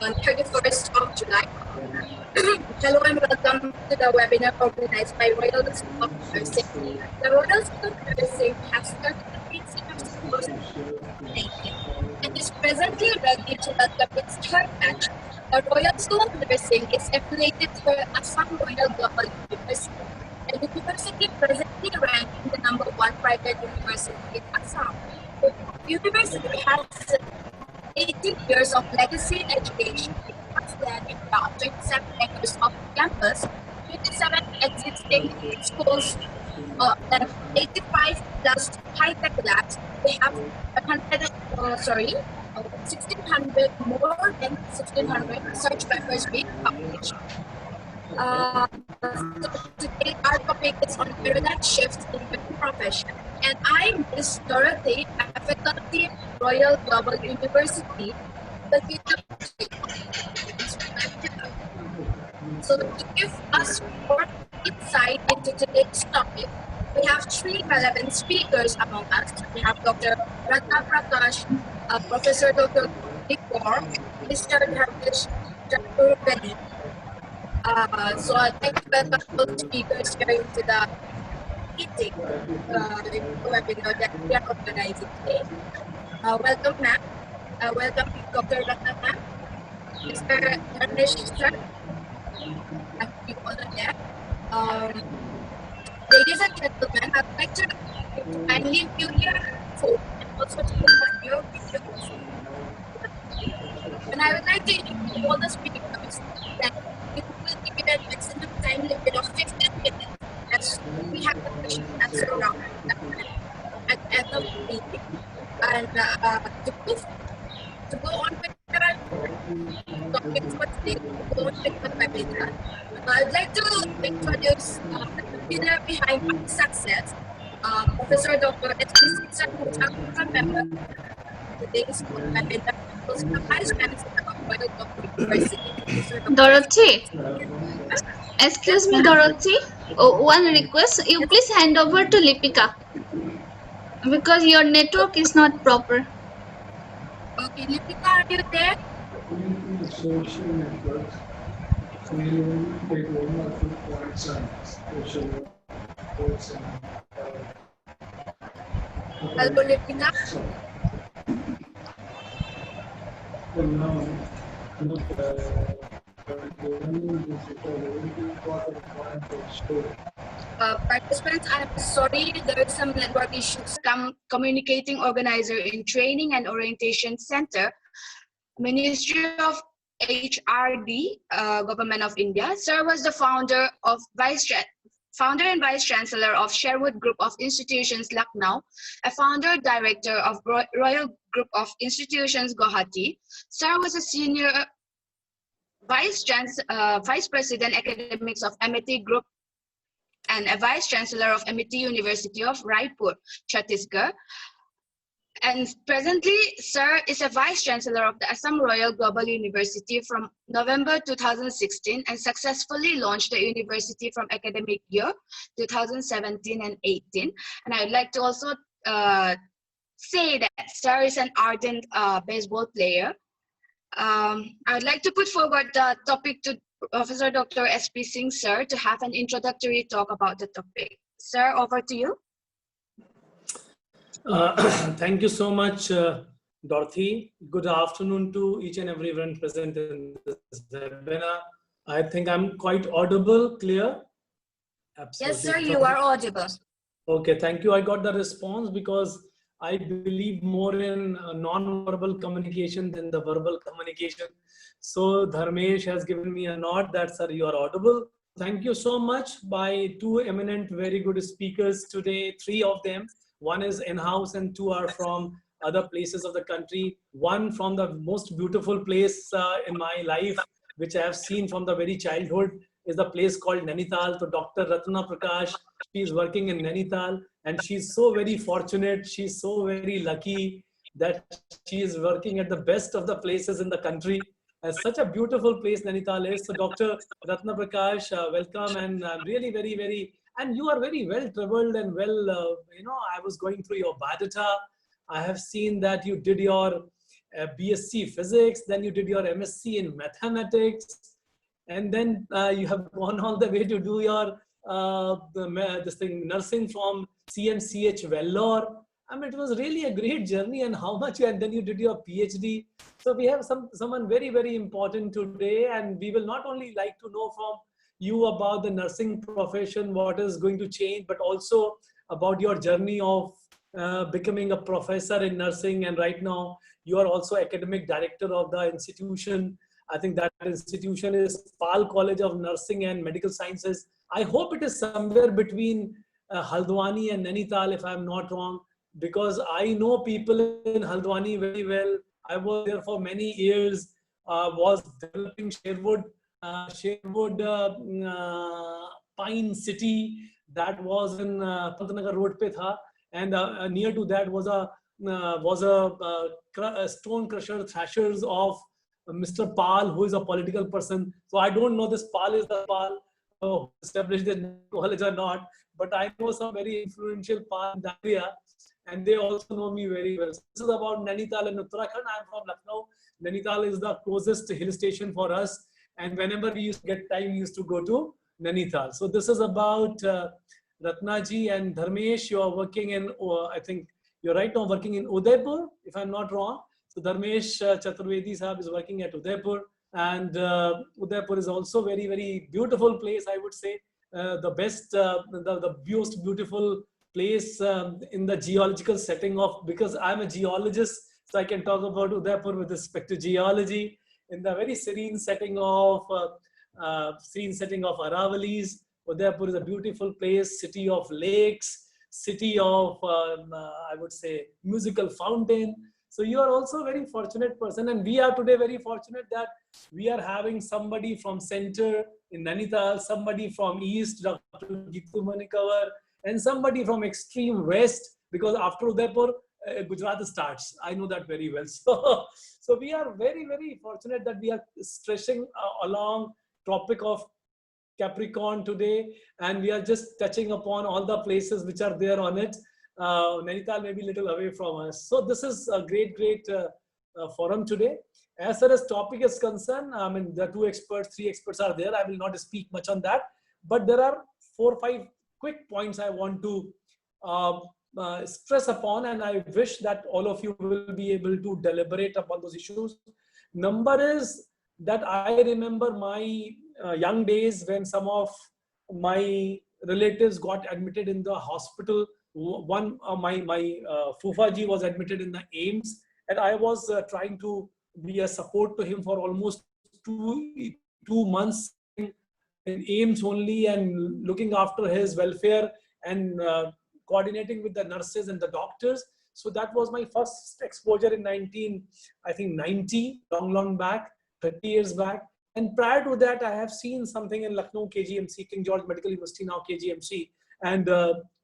on 31st of July. Hello and welcome to the webinar organized by Royal School of Nursing. The Royal School of Nursing has started the teaching of schools in 2018 and is presently ready to welcome its third batch. The Royal School of Nursing is affiliated to Assam Royal Global University, a university presently ranked the #1 private university in Assam. The university has 18 years of legacy in education. It has led in around 27 acres of campus, 27 existing schools, and 85 plus high-tech labs. They have 1,600 more than 1,600 research papers being published. So today our topic is on paradigm shifts in the profession, and I'm Ms. Dorothy, a faculty at Royal Global University. So to give us more insight into today's topic, we have three relevant speakers among us. We have Dr. Ratna Prakash, Professor Dr. Nikor, Mr. Dharmesh Chaturvedi. So I'd like to welcome all the speakers here into the meeting, webinar that we are organizing today. Welcome, ma'am. Welcome, Dr. Ratna, ma'am. Mr. Dharmesh, sir. Thank you all of that. Ladies and gentlemen, I'd like to kindly mute your phone and also to open your video. And I would like to invite all the speakers that we will give it a maximum time limit of 15 minutes as we have the question and answer round at the end of the meeting. And to go on with the topics for today, to go on with the webinar, I'd like to introduce the pillar behind our success, Professor Dr. S.P. Sarkota, member of today's webinar, also the Vice Chancellor of Royal Global University. Dorothy, excuse me, Dorothy. Oh, one request, you please hand over to Lipika because your network is not proper. Okay, Lipika, are you there? Social networks. So you will take one or two points on social networks and Hello, Lipika. well, now, this is a very important point to show. Participants, I'm sorry, there is some network issues. Communicating Organizer in Training and Orientation Center, Ministry of HRD, Government of India. Sir was the founder and Vice Chancellor of Sherwood Group of Institutions, Lucknow, a founder director of Royal Group of Institutions, Guwahati. Sir was a senior Vice President Academics of Amity Group and a Vice Chancellor of Amity University of Raipur, Chhattisgarh. And presently, Sir is a Vice Chancellor of the Assam Royal Global University from November 2016 and successfully launched the university from academic year 2017 and 18. And I'd like to also say that Sir is an ardent baseball player. I'd like to put forward the topic to Professor Dr. S.P. Singh, sir, to have an introductory talk about the topic. Sir, over to you. Thank you so much, Dorothy. Good afternoon to each and everyone present in this webinar. I think I'm quite audible, clear? Absolutely. Yes, sir, you are audible. Okay, thank you. I got the response because I believe more in non-verbal communication than the verbal communication. So Dharmesh has given me a nod that, sir, you are audible. Thank you so much by two eminent, very good speakers today, three of them. One is in-house and two are from other places of the country. One from the most beautiful place in my life, which I have seen from the very childhood, is the place called Nainital. So Dr. Ratna Prakash, she is working in Nainital and she's so very fortunate. She's so very lucky that she is working at the best of the places in the country. And such a beautiful place Nainital is. So Dr. Ratna Prakash, welcome, and I'm really very, and you are very well traveled and well, I was going through your biodata. I have seen that you did your BSc Physics, then you did your MSc in Mathematics, and then you have gone all the way to do your nursing from CMCH Vellore. I mean, it was really a great journey, and how much, and then you did your PhD. So we have someone very, very important today, and we will not only like to know from you about the nursing profession, what is going to change, but also about your journey of becoming a professor in nursing. And right now you are also academic director of the institution. I think that institution is Pal College of Nursing and Medical Sciences. I hope it is somewhere between Haldwani and Nainital, if I'm not wrong, because I know people in Haldwani very well. I was there for many years, was developing Sherwood Pine City, that was in Pantnagar Road pe tha, and near to that was a stone crusher thrashers of Mr. Pal, who is a political person. So I don't know this Pal is the Pal who established the college or not, but I know some very influential Pal in that area, and they also know me very well. So this is about Nainital and Uttarakhand. I'm from Lucknow. Nainital is the closest hill station for us, and whenever we used to get time, we used to go to Nainital. So this is about Ratnaji and Dharmesh. You are working in, I think you're right now working in Udaipur, if I'm not wrong. So Dharmesh Chaturvedi Sahab is working at Udaipur, and Udaipur is also very, very beautiful place, I would say. The best, the most beautiful place in the geological setting of, because I'm a geologist, so I can talk about Udaipur with respect to geology, in the very serene setting of Aravalis. Udaipur is a beautiful place, city of lakes, city of, I would say, musical fountain. So you are also a very fortunate person, and we are today very fortunate that we are having somebody from center in Nainital, somebody from east, Dr. Gitu Manikawar, and somebody from extreme west, because after Udaipur, Gujarat starts. I know that very well. So we are very, very fortunate that we are stretching along topic of Capricorn today, and we are just touching upon all the places which are there on it. Nainital may be a little away from us. So this is a great, great forum today. As far as topic is concerned, I mean, the 3 experts are there. I will not speak much on that, but there are 4 or 5 quick points I want to stress upon, and I wish that all of you will be able to deliberate upon those issues. Number is that I remember my young days when some of my relatives got admitted in the hospital. One, my Fufaji was admitted in the AIMS, and I was trying to be a support to him for almost two months in AIMS only, and looking after his welfare and coordinating with the nurses and the doctors. So that was my first exposure in 1990, long back, 30 years back. And prior to that, I have seen something in Lucknow KGMC, King George Medical University, now KGMC, and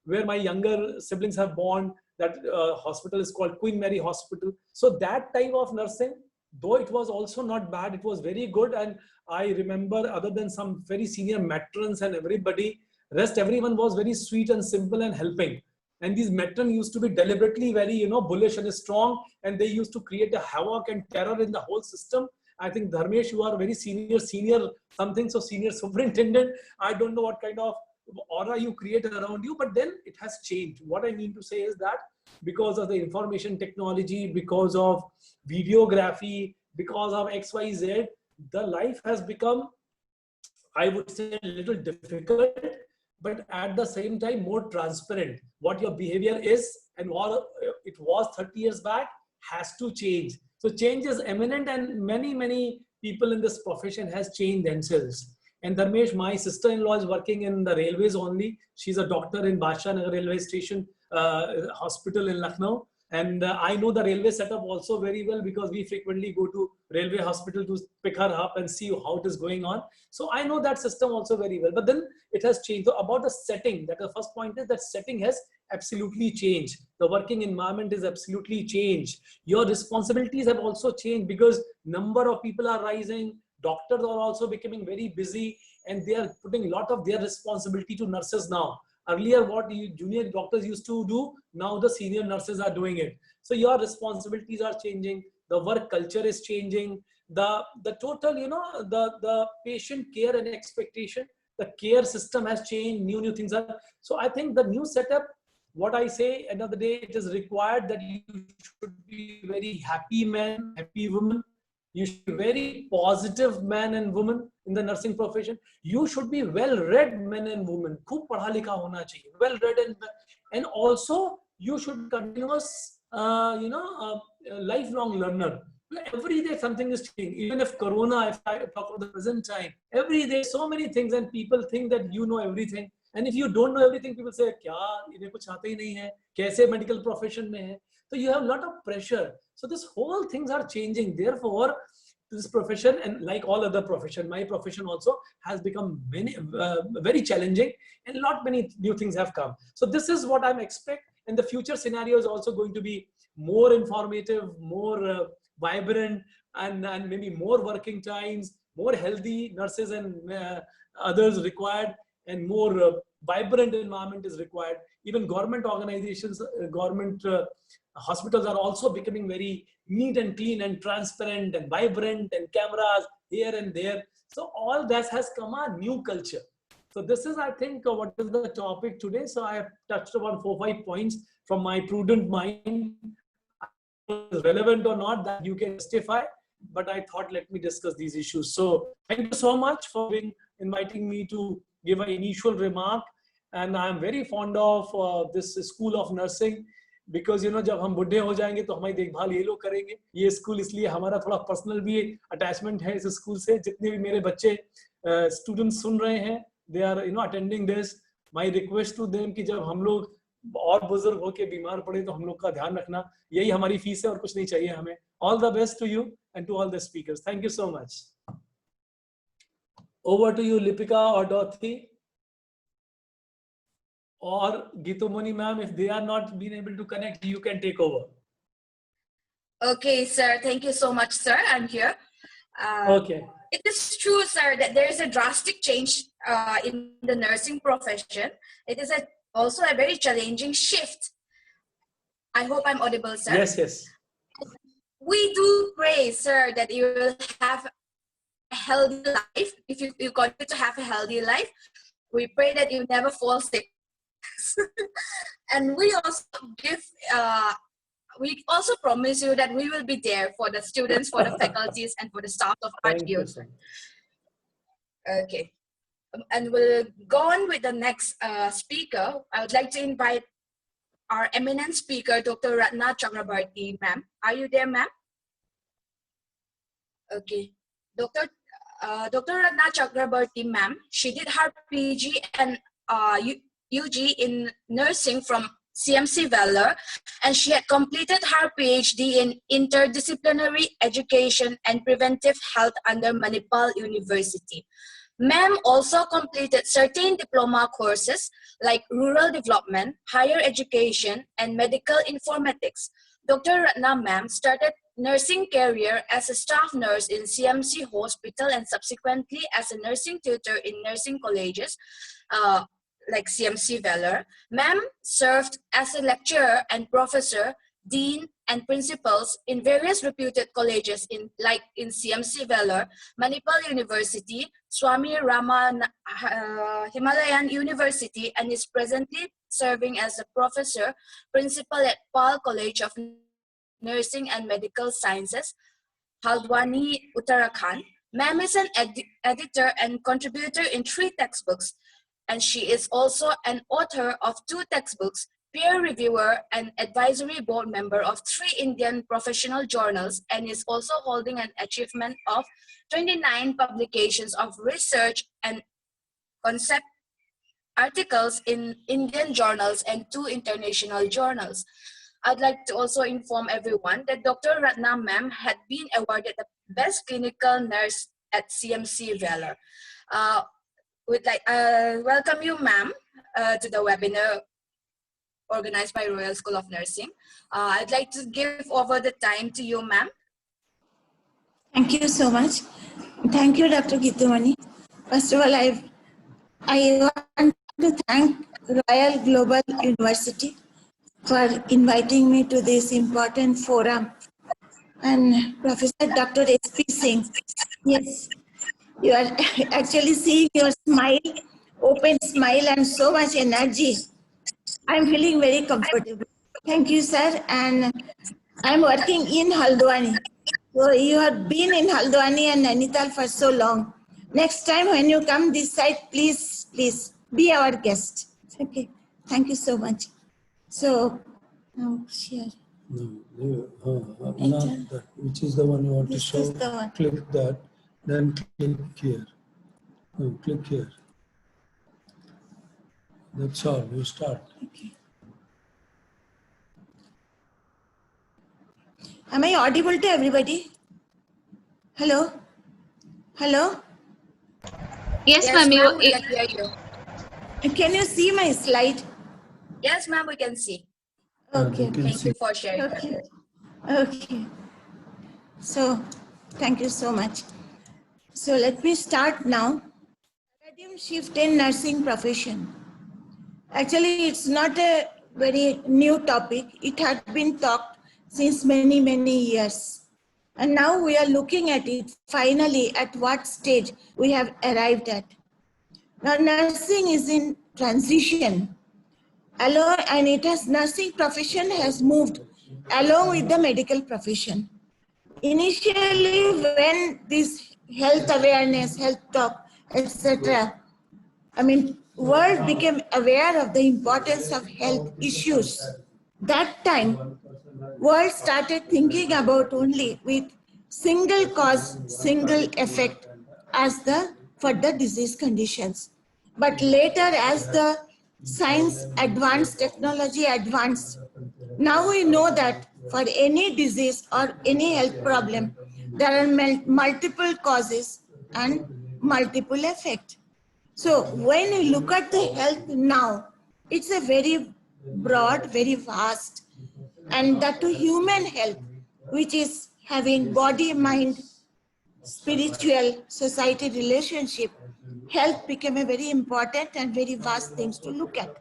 where my younger siblings have born. That hospital is called Queen Mary Hospital. So that type of nursing, though it was also not bad, it was very good. And I remember, other than some very senior matrons and everybody, everyone was very sweet and simple and helping. And these matrons used to be deliberately very, bullish and strong, and they used to create a havoc and terror in the whole system. I think Dharmesh, you are very senior something, so senior superintendent. I don't know what kind of aura you create around you, but then it has changed. What I mean to say is that because of the information technology, because of videography, because of XYZ, the life has become, I would say, a little difficult, but at the same time more transparent. What your behavior is and what it was 30 years back has to change. So change is imminent, and many people in this profession has changed themselves. And Dharmesh, my sister-in-law is working in the railways only. She's a doctor in Badshah Nagar railway station hospital in Lucknow. And I know the railway setup also very well, because we frequently go to railway hospital to pick her up and see how it is going on. So I know that system also very well, but then it has changed. So about the setting, that the first point is that setting has absolutely changed. The working environment is absolutely changed. Your responsibilities have also changed, because number of people are rising. Doctors are also becoming very busy, and they are putting a lot of their responsibility to nurses now. Earlier, what junior doctors used to do, now the senior nurses are doing it. So your responsibilities are changing. the work culture is changing, the total, the patient care and expectation, the care system has changed, new things are. So I think the new setup, what I say, end of the day, it is required that you should be very happy man, happy woman. You should be very positive man and woman in the nursing profession. You should be well-read men and women. खूब पढ़ा लिखा होना चाहिए. Well-read and also you should continuous, lifelong learner. Every day something is changing. Even if Corona, if I talk about the present time, every day so many things, and people think that you know everything. And if you don't know everything, people say, क्या इन्हें कुछ आता ही नहीं है, कैसे medical profession में है. So you have a lot of pressure. So this whole things are changing. Therefore, this profession, and like all other profession, my profession also has become very challenging, and many new things have come. So this is what I'm expect. And the future scenario is also going to be more informative, more vibrant, and maybe more working times, more healthy nurses and others required, and more vibrant environment is required. Even government organizations, government hospitals are also becoming very neat and clean and transparent and vibrant, and cameras here and there. So all that has come a new culture. So this is, I think, what is the topic today. So I have touched upon 4-5 points from my prudent mind. Relevant or not, that you can justify, but I thought let me discuss these issues. So thank you so much for inviting me to give an initial remark. And I am very fond of this school of nursing, because जब हम बुढ़े हो जाएंगे तो हमारी देखभाल ये लोग करेंगे. ये स्कूल इसलिए हमारा थोड़ा पर्सनल भी अटैचमेंट है इस स्कूल से. जितने भी मेरे बच्चे स्टूडेंट्स सुन रहे हैं, they are attending this, my request to them कि जब हम लोग और बुजुर्ग होके बीमार पड़े तो हम लोग का ध्यान रखना. यही हमारी फीस है और कुछ नहीं चाहिए हमें. All the best to you and to all the speakers. Thank you so much. Over to you, Lipika or Dorothy or Gitumoni ma'am. If they are not being able to connect, you can take over. Okay, sir. Thank you so much, sir. I'm here. Okay. It is true, sir, that there is a drastic change in the nursing profession. It is also a very challenging shift. I hope I'm audible, sir. Yes, yes. We do pray, sir, that you will have a healthy life. If you continue to have a healthy life, we pray that you never fall sick. And we also promise you that we will be there for the students, for the faculties, and for the staff of RTO. Okay. And we'll go on with the next speaker. I would like to invite our eminent speaker, Dr. Ratna Chakrabarti, ma'am. Are you there, ma'am? Okay. Dr. Ratna Chakrabarti, ma'am, she did her PG and UG in nursing from CMC Vellore, and she had completed her PhD in interdisciplinary education and preventive health under Manipal University. Ma'am also completed certain diploma courses like rural development, higher education, and medical informatics. Dr. Ratna ma'am started nursing career as a staff nurse in CMC Hospital and subsequently as a nursing tutor in nursing colleges like CMC Vellore. Ma'am served as a lecturer and professor, dean, and principals in various reputed colleges in CMC Vellore, Manipal University, Swami Rama Himalayan University, and is presently serving as a professor, principal at Pal College of Nursing and Medical Sciences, Haldwani, Uttarakhand. Ma'am is an editor and contributor in 3 textbooks, and she is also an author of 2 textbooks, peer reviewer and advisory board member of 3 Indian professional journals, and is also holding an achievement of 29 publications of research and concept articles in Indian journals and 2 international journals. I'd like to also inform everyone that Dr. Ratna ma'am had been awarded the Best Clinical Nurse at CMC Vellore. We'd like welcome you, ma'am, to the webinar organized by Royal School of Nursing. I'd like to give over the time to you, ma'am. Thank you so much. Thank you, Dr. Gitumani. First of all, I want to thank Royal Global University for inviting me to this important forum and Professor Dr. S.P. Singh. Yes, you are actually seeing your smile, open smile and so much energy. I'm feeling very comfortable. Thank you, sir. And I'm working in Haldwani. So you have been in Haldwani and Nainital for so long. Next time when you come this side, please be our guest. Okay. Thank you so much. So now share. No, not that. Which is the one you want to This show? is the one. Click that, then click here. No, click here. That's all. You start. Okay. Am I audible to everybody? Hello? Hello? Yes, Yes, ma'am. ma'am, we can hear you. Can you see my slide? Yes, ma'am, we can see. Okay. You can Thank see. you for sharing. Okay. Okay. So, thank you so much. So, let me start now. Paradigm shift in nursing profession. Actually, it's not a very new topic. It had been talked since many, many years. And now we are looking at it finally at what stage we have arrived at. Now, nursing is in transition. And it has nursing profession has moved along with the medical profession. Initially, when this health awareness, health talk, etc., world became aware of the importance of health issues. That time, world started thinking about only with single cause, single effect as the for the disease conditions. But later, as the science advanced, technology advanced, now we know that for any disease or any health problem, there are multiple causes and multiple effects. So when you look at the health now, it's a very broad, very vast, and that to human health, which is having body, mind, spiritual, society relationship, health became a very important and very vast things to look at.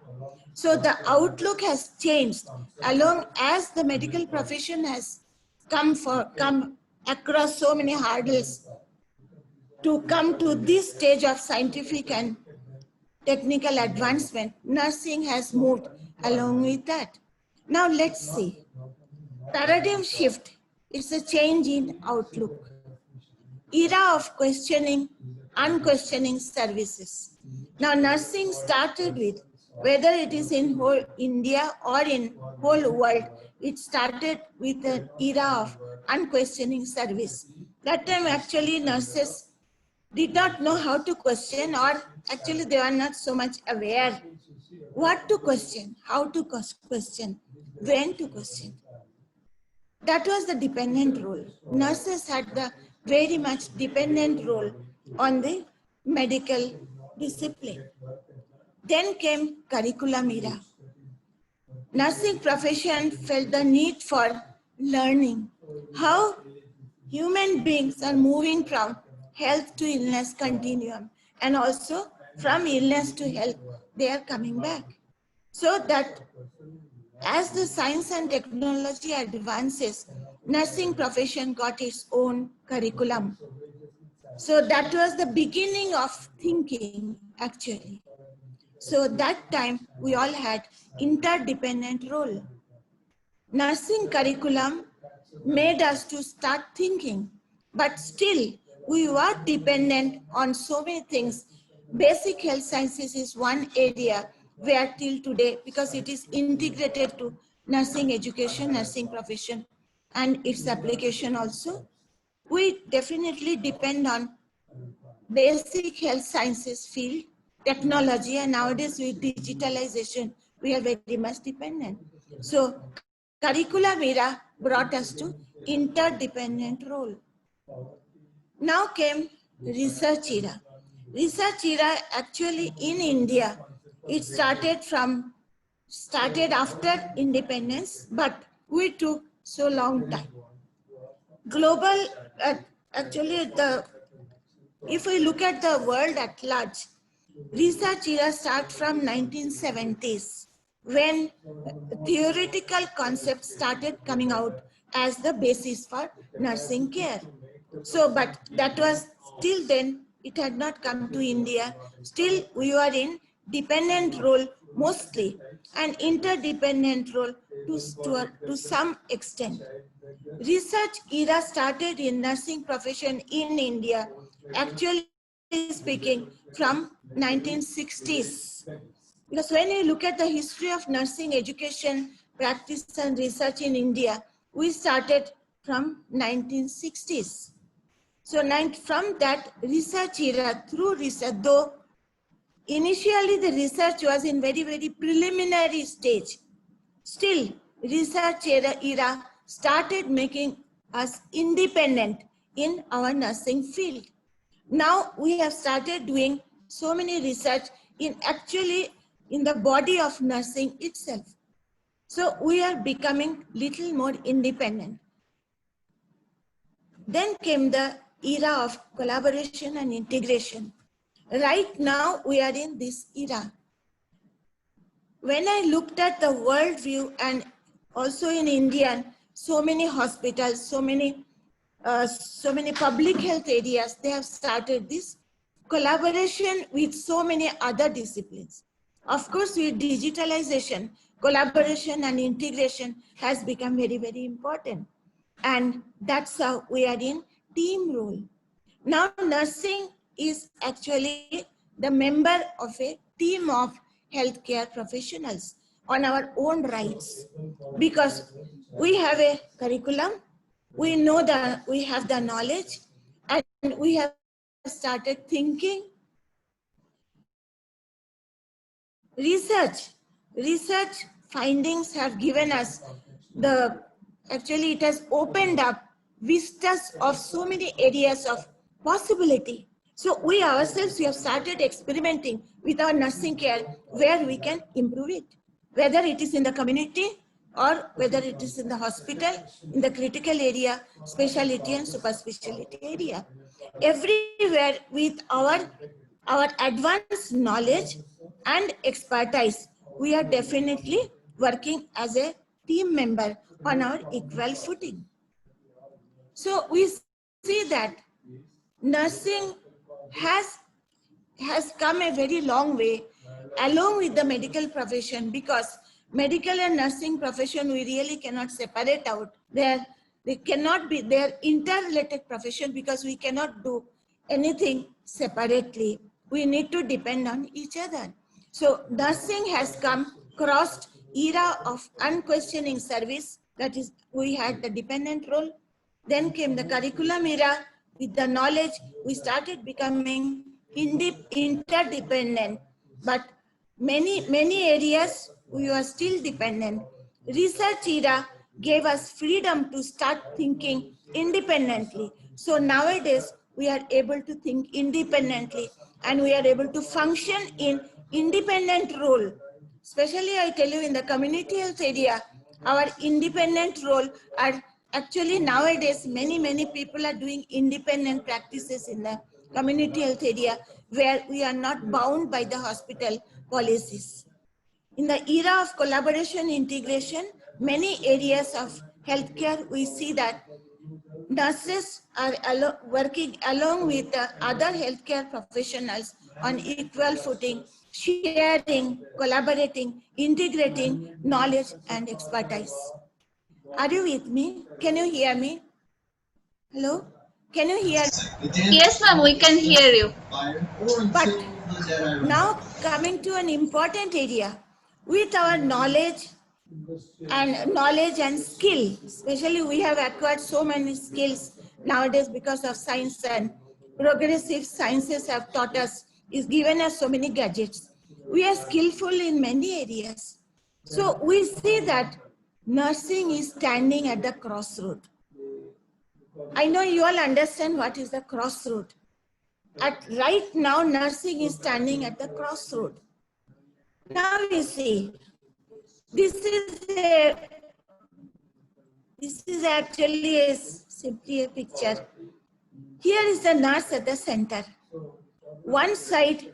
So the outlook has changed along as the medical profession has come across so many hurdles to come to this stage of scientific and technical advancement. Nursing has moved along with that. Now let's see. Paradigm shift is a change in outlook. Era of questioning, unquestioning services. Now nursing started with, whether it is in whole India or in whole world, it started with an era of unquestioning service. That time actually nurses did not know how to question, or actually they were not so much aware what to question, how to question, when to question. That was the dependent role. Nurses had the very much dependent role on the medical discipline. Then came curriculum era. Nursing profession felt the need for learning how human beings are moving from health to illness continuum, and also from illness to health, they are coming back. So that as the science and technology advances, nursing profession got its own curriculum. So that was the beginning of thinking actually. So that time we all had interdependent role. Nursing curriculum made us to start thinking, but still we were dependent on so many things. Basic health sciences is one area where till today, because it is integrated to nursing education, nursing profession, and its application also, we definitely depend on basic health sciences field, technology, and nowadays with digitalization, we are very much dependent. So curriculum era brought us to interdependent role. Now came research era. Research era actually in India, it started after independence, but we took so long time. Global, actually if we look at the world at large, research era starts from 1970s when theoretical concepts started coming out as the basis for nursing care. So, but that was still then, it had not come to India. Still, we were in dependent role mostly and interdependent role to some extent. Research era started in nursing profession in India, actually speaking from 1960s. Because when you look at the history of nursing education, practice and research in India, we started from 1960s. So from that research era, through research, though initially the research was in very, very preliminary stage, still research era started making us independent in our nursing field. Now we have started doing so many research actually in the body of nursing itself. So we are becoming little more independent. Then came the era of collaboration and integration. Right now we are in this era. When I looked at the world view and also in India, so many hospitals, so many public health areas, they have started this collaboration with so many other disciplines. Of course, with digitalization, collaboration and integration has become very, very important. And that's how we are in team role. Now, nursing is actually the member of a team of healthcare professionals on our own rights, because we have a curriculum, we know that we have the knowledge, and we have started thinking. Research findings have given us actually it has opened up vistas of so many areas of possibility. So we ourselves, we have started experimenting with our nursing care where we can improve it, whether it is in the community or whether it is in the hospital, in the critical area, specialty and super specialty area. Everywhere with our advanced knowledge and expertise, we are definitely working as a team member on our equal footing. So we see that nursing has come a very long way along with the medical profession, because medical and nursing profession we really cannot separate out. They cannot be, they are interrelated profession, because we cannot do anything separately. We need to depend on each other. So nursing has crossed era of unquestioning service, that is, we had the dependent role. Then came the curriculum era. With the knowledge, we started becoming interdependent, but many areas we were still dependent. Research era gave us freedom to start thinking independently. So nowadays we are able to think independently and we are able to function in independent role. Especially I tell you, in the community health area, our independent role are actually nowadays many people are doing independent practices in the community health area where we are not bound by the hospital policies. In the era of collaboration integration, many areas of healthcare, we see that nurses are working along with the other healthcare professionals on equal footing, sharing, collaborating, integrating knowledge and expertise. Are you with me? Can you hear me? Hello? Can you hear me? Yes, ma'am, we can hear you. But now coming to an important area, with our knowledge and skill, especially we have acquired so many skills nowadays because of science, and progressive sciences have taught us, is given us so many gadgets. We are skillful in many areas. So we see that nursing is standing at the crossroad. I know you all understand what is the crossroad. Right now, nursing is standing at the crossroad. Now you see, this is actually simply a picture. Here is the nurse at the center. One side,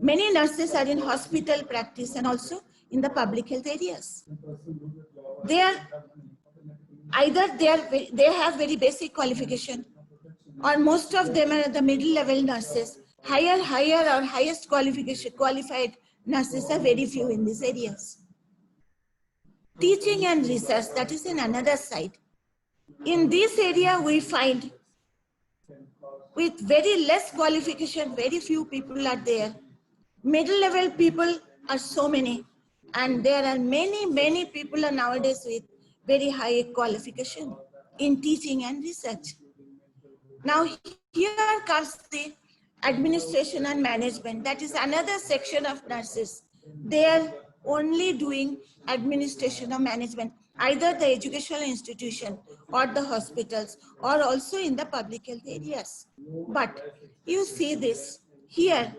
many nurses are in hospital practice and also in the public health areas. They are either they have very basic qualification, or most of them are the middle level nurses. Higher or highest qualified nurses are very few in these areas. Teaching and research, that is in another side. In this area, we find with very less qualification, very few people are there. Middle level people are so many, and there are many people nowadays with very high qualification in teaching and research. Now here comes the administration and management. That is another section of nurses. They are only doing administration or management, either the educational institution or the hospitals, or also in the public health areas. But you see this here,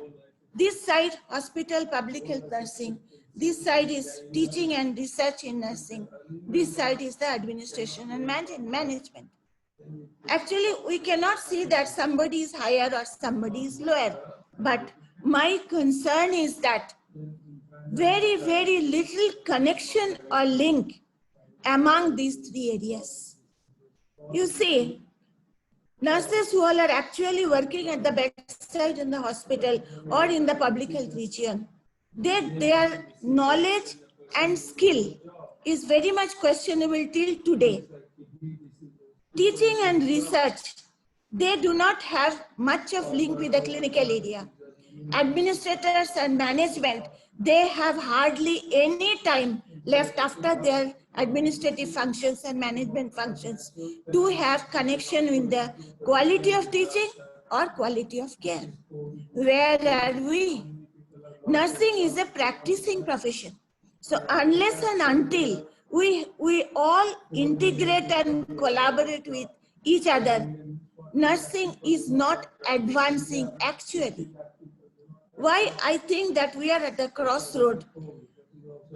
this side hospital, public health nursing, this side is teaching and research in nursing, this side is the administration and management. Actually, we cannot see that somebody is higher or somebody is lower, but my concern is that very little connection or link among these three areas. You see, nurses who are actually working at the bedside in the hospital or in the public health region, their knowledge and skill is very much questionable till today. Teaching and research, they do not have much of link with the clinical area. Administrators and management, they have hardly any time left after their administrative functions and management functions to have connection with the quality of teaching or quality of care. Where are we? Nursing is a practicing profession. So unless and until we all integrate and collaborate with each other, nursing is not advancing actually. Why I think that we are at the crossroad?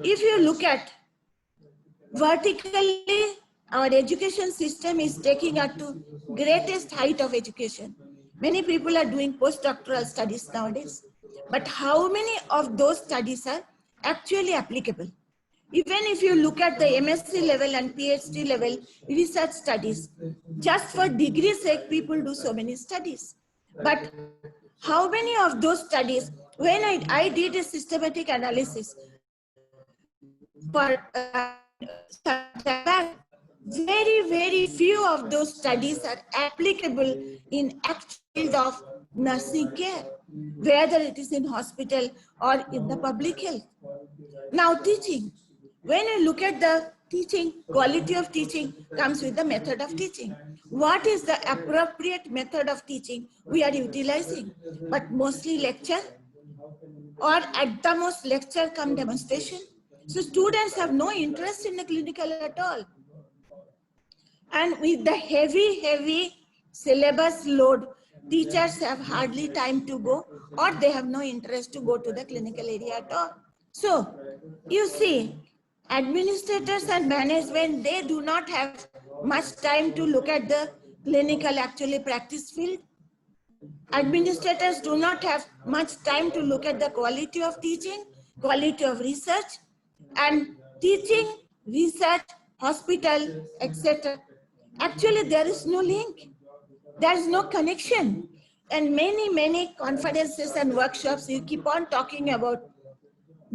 If you look at vertically, our education system is taking us to greatest height of education. Many people are doing postdoctoral studies nowadays, but how many of those studies are actually applicable? Even if you look at the MSc level and PhD level research studies, just for degree sake, people do so many studies. But how many of those studies, when I did a systematic analysis for very few of those studies are applicable in actual field of nursing care, whether it is in hospital or in the public health. Now teaching. When you look at the teaching, quality of teaching comes with the method of teaching. What is the appropriate method of teaching we are utilizing? But mostly lecture, or at the most lecture come demonstration. So students have no interest in the clinical at all. And with the heavy syllabus load, teachers have hardly time to go, or they have no interest to go to the clinical area at all. So you see, administrators and management, they do not have much time to look at the clinical actually practice field. Administrators do not have much time to look at the quality of teaching, quality of research, and teaching, research, hospital, etc. Actually, there is no link. There is no connection. And many conferences and workshops, you keep on talking about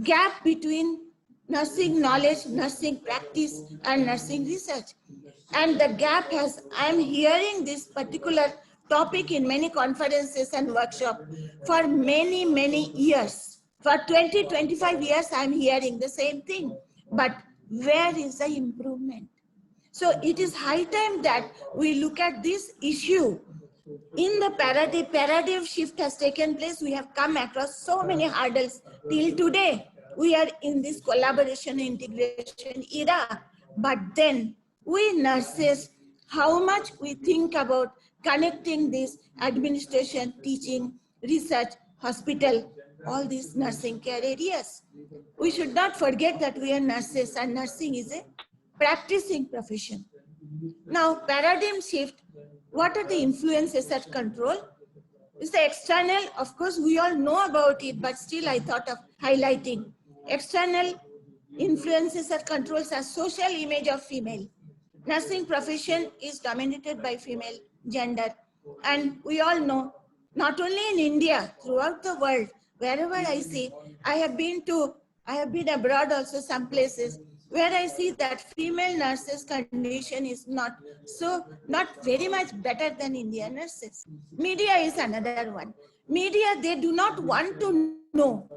gap between nursing knowledge, nursing practice, and nursing research. And the gap has, I'm hearing this particular topic in many conferences and workshops for many years. For 20-25 years, I'm hearing the same thing. But where is the improvement? So it is high time that we look at this issue. In the paradigm shift has taken place. We have come across so many hurdles till today. We are in this collaboration integration era, but then we nurses, how much we think about connecting this administration, teaching, research, hospital, all these nursing care areas. We should not forget that we are nurses and nursing is a practicing profession. Now, paradigm shift, what are the influences that control? It's the external, of course, we all know about it, but still I thought of highlighting. External influences that controls our social image of female. Nursing profession is dominated by female gender. And we all know, not only in India, throughout the world, wherever I see, I have been abroad also some places where I see that female nurses condition is not very much better than Indian nurses. Media is another one. Media, they do not want to know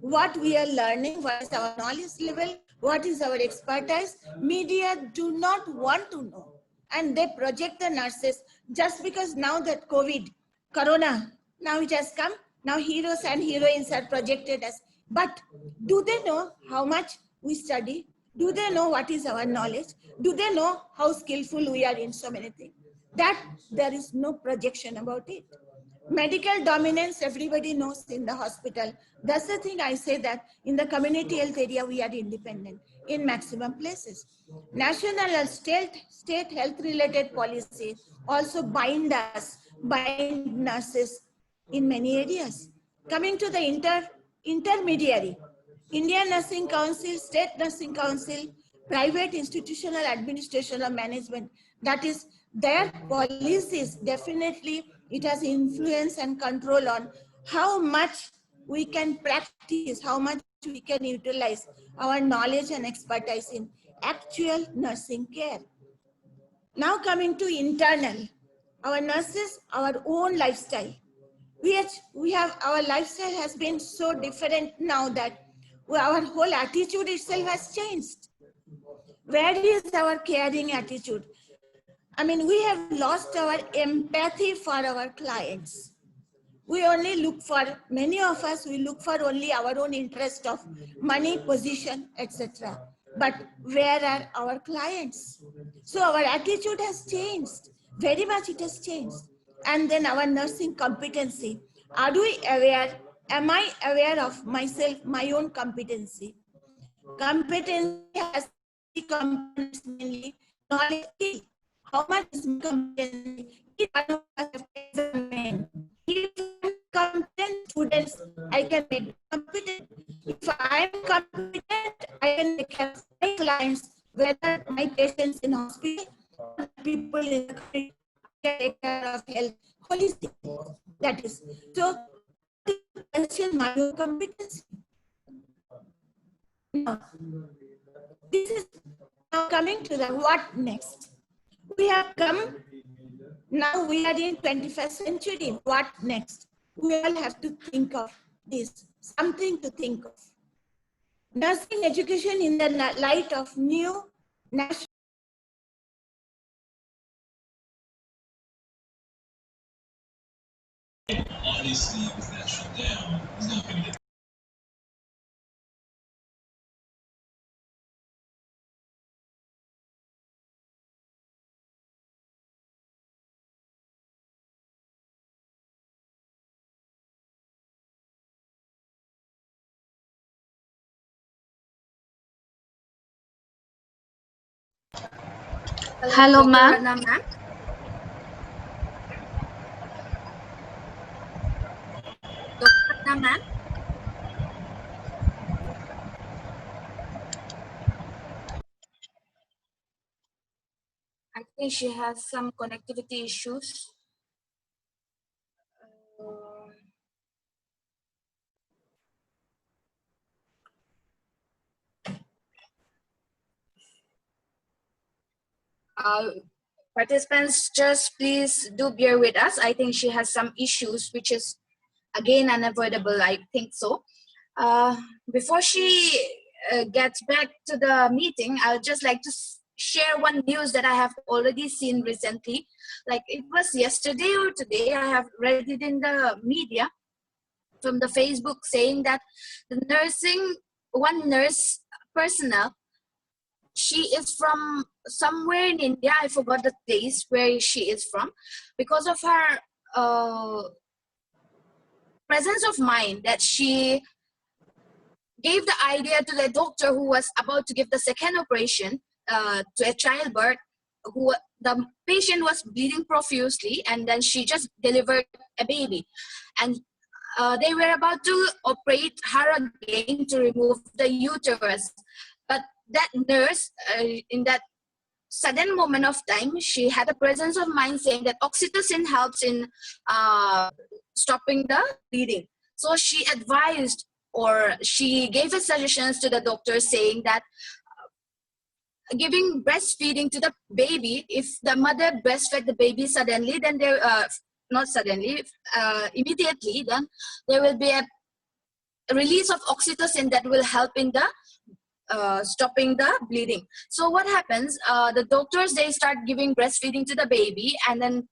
what we are learning, what is our knowledge level, what is our expertise. Media do not want to know. And they project the nurses just because now that Corona, now it has come, now heroes and heroines are projected as. But do they know how much we study? Do they know what is our knowledge? Do they know how skillful we are in so many things? That there is no projection about it. Medical dominance, everybody knows in the hospital. That's the thing I say, that in the community health area, we are independent in maximum places. National and state health related policies also bind nurses in many areas. Coming to the intermediary, Indian Nursing Council, State Nursing Council, private institutional administration or management, that is their policies, definitely it has influence and control on how much we can practice, how much we can utilize our knowledge and expertise in actual nursing care. Now coming to internal, our nurses, our own lifestyle. We have our lifestyle has been so different now that our whole attitude itself has changed. Where is our caring attitude? I mean, we have lost our empathy for our clients. We only look for, many of us, we look for only our own interest of money, position, etc. But where are our clients? So our attitude has changed. Very much it has changed. And then our nursing competency. Are we aware? Am I aware of myself, my own competency? Competency has three components mainly: knowledge, skill. How much is my competency? Each one of us have to examine. If I'm competent students, I can make competent. If I'm competent, I can take care of my clients, whether my patients in hospital or people in the country, I can take care of health holistically. That is. So, question my own competency. Now, this is now coming to the what next. We have come, now we are in 21st century. What next? We all have to think of this, something to think of. Nursing education in the light of new national. Obviously, with that shut down, he's not going to get. Hello, Dr. ma'am. Radna, ma'am. Dr. Radna, ma'am. I think she has some connectivity issues. Participants, just please do bear with us. I think she has some issues, which is again unavoidable. I think so. Before she gets back to the meeting, I would just like to share one news that I have already seen recently. Like it was yesterday or today, I have read it in the media from the Facebook saying that one nurse personnel, she is from somewhere in India. I forgot the place where she is from. Because of her presence of mind, that she gave the idea to the doctor who was about to give the second operation to a childbirth, who the patient was bleeding profusely, and then she just delivered a baby. And they were about to operate her again to remove the uterus. But that nurse in that sudden moment of time, she had a presence of mind saying that oxytocin helps in stopping the bleeding. So she advised, or she gave her suggestions to the doctor saying that giving breastfeeding to the baby, if the mother breastfed the baby suddenly, then there not suddenly, immediately, then there will be a release of oxytocin that will help in the stopping the bleeding. So what happens, the doctors, they start giving breastfeeding to the baby, and then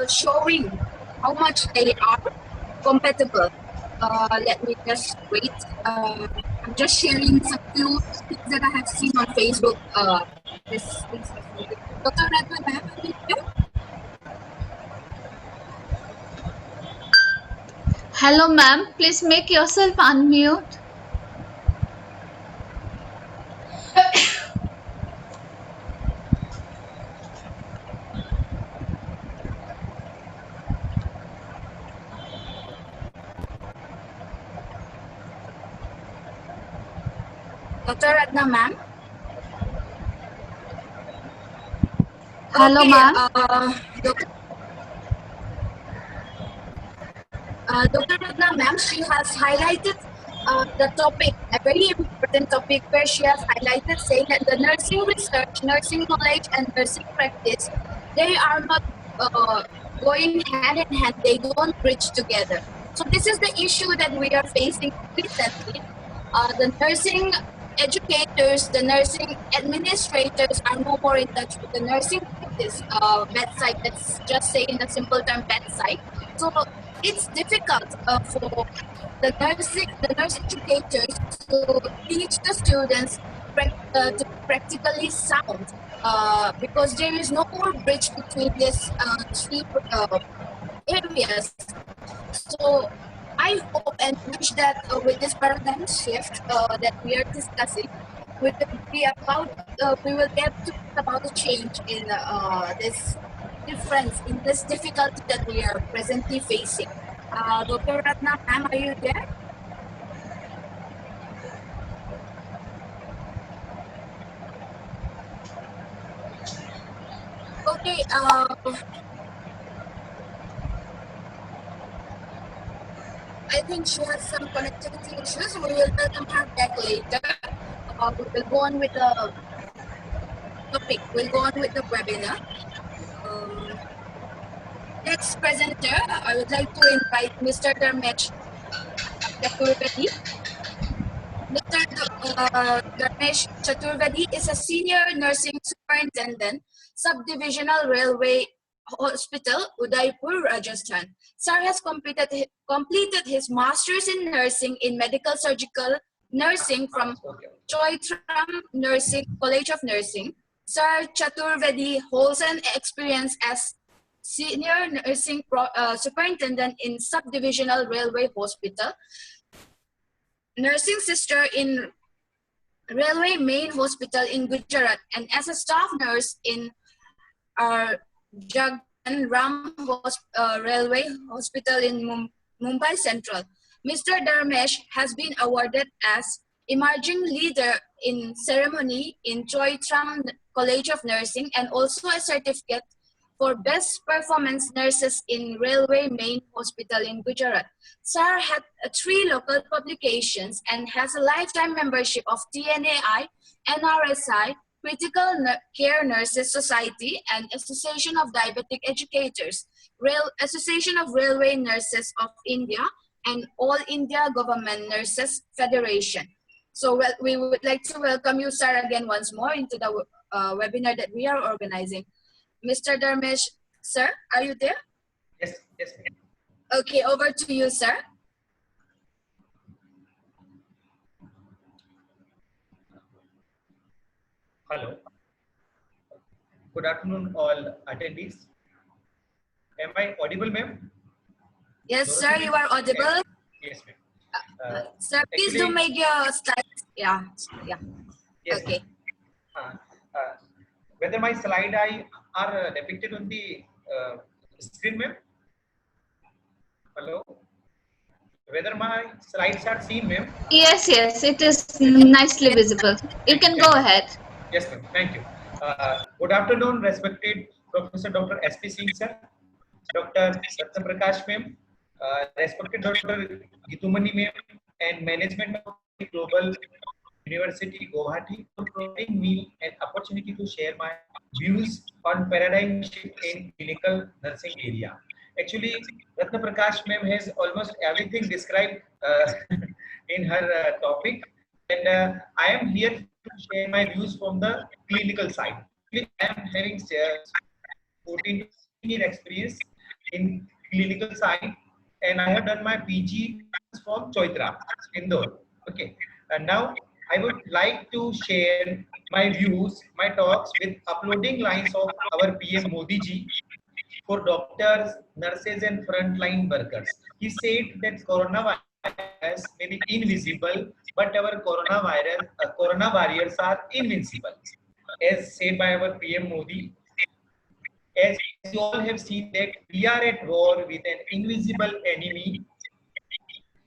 showing how much they are compatible. Let me just wait. I'm just sharing some few things that I have seen on Facebook. This Dr. Ratna, ma'am, are you here? Hello, ma'am. Please make yourself unmute. Dr. Ratna, ma'am. Hello, Okay, ma'am. Dr. Ratna, ma'am, she has highlighted the topic, a very important topic, where she has highlighted saying that the nursing research, nursing knowledge, and nursing practice, they are not going hand in hand. They don't bridge together. So this is the issue that we are facing recently. The nursing educators, the nursing administrators are no more in touch with the nursing practice bedside. Let's just say in a simple term, bedside. So it's difficult for the nurse educators to teach the students to be practically sound because there is no more bridge between these three areas. So I hope and wish that with this paradigm shift that we are discussing, we will be we will get to about a change in this difference, in this difficulty that we are presently facing. Dr. Ratna, ma'am, are you there? Okay. I think she has some connectivity issues. We will welcome her back later. We will go on with the topic. We'll go on with the webinar. Next presenter, I would like to invite Mr. Dharmesh Chaturvedi. Mr. Dharmesh Chaturvedi is a senior nursing superintendent, Subdivisional Railway Hospital, Udaipur, Rajasthan. Sir has completed his master's in nursing in medical surgical nursing from Choitram Nursing College of Nursing. Sir Chaturvedi holds an experience as senior nursing superintendent in Subdivisional Railway Hospital, nursing sister in Railway Main Hospital in Gujarat, and as a staff nurse in our Jagdan Ram Railway Hospital in Mumbai Central. Mr. Dharmesh has been awarded as Emerging Leader in Ceremony in Choitram College of Nursing, and also a certificate for Best Performance Nurses in Railway Main Hospital in Gujarat. Sir had 3 local publications and has a lifetime membership of TNAI, NRSI, Critical Care Nurses Society, and Association of Diabetic Educators, Association of Railway Nurses of India, and All India Government Nurses Federation. So we would like to welcome you, sir, again once more into the webinar that we are organizing. Mr. Dharmesh, sir, are you there? Yes, yes. Okay, over to you, sir. Hello. Good afternoon, all attendees. Am I audible, ma'am? Yes, sir, you are audible. Yes, ma'am. Sir, please do make your slides Yeah. Yeah. Yes. Okay. Uh, uh, whether my slide are depicted on the screen, ma'am? Hello? Whether my slides are seen, ma'am? Yes, yes, it is nicely visible. You can go Thank you. ahead. Yes, ma'am. Thank you. Good afternoon, respected Professor Dr. S.P. Singh, sir, Dr. Ratna Prakash, ma'am, respected Dr. Gitumani, ma'am, and management of the Global University Guwahati for providing me an opportunity to share my views on paradigm shift in clinical nursing area. Actually, Ratna Prakash ma'am has almost everything described in her topic, and I am here to share my views from the clinical side. Actually, I am having 14 to 15-year experience in clinical side, and I have done my PG from Choitra, Indore. Okay, and now I would like to share my views, my talks with uploading lines of our PM Modi ji for doctors, nurses, and frontline workers. He said that coronavirus may be invisible, but our corona warriors are invincible. As said by our PM Modi, as you all have seen that we are at war with an invisible enemy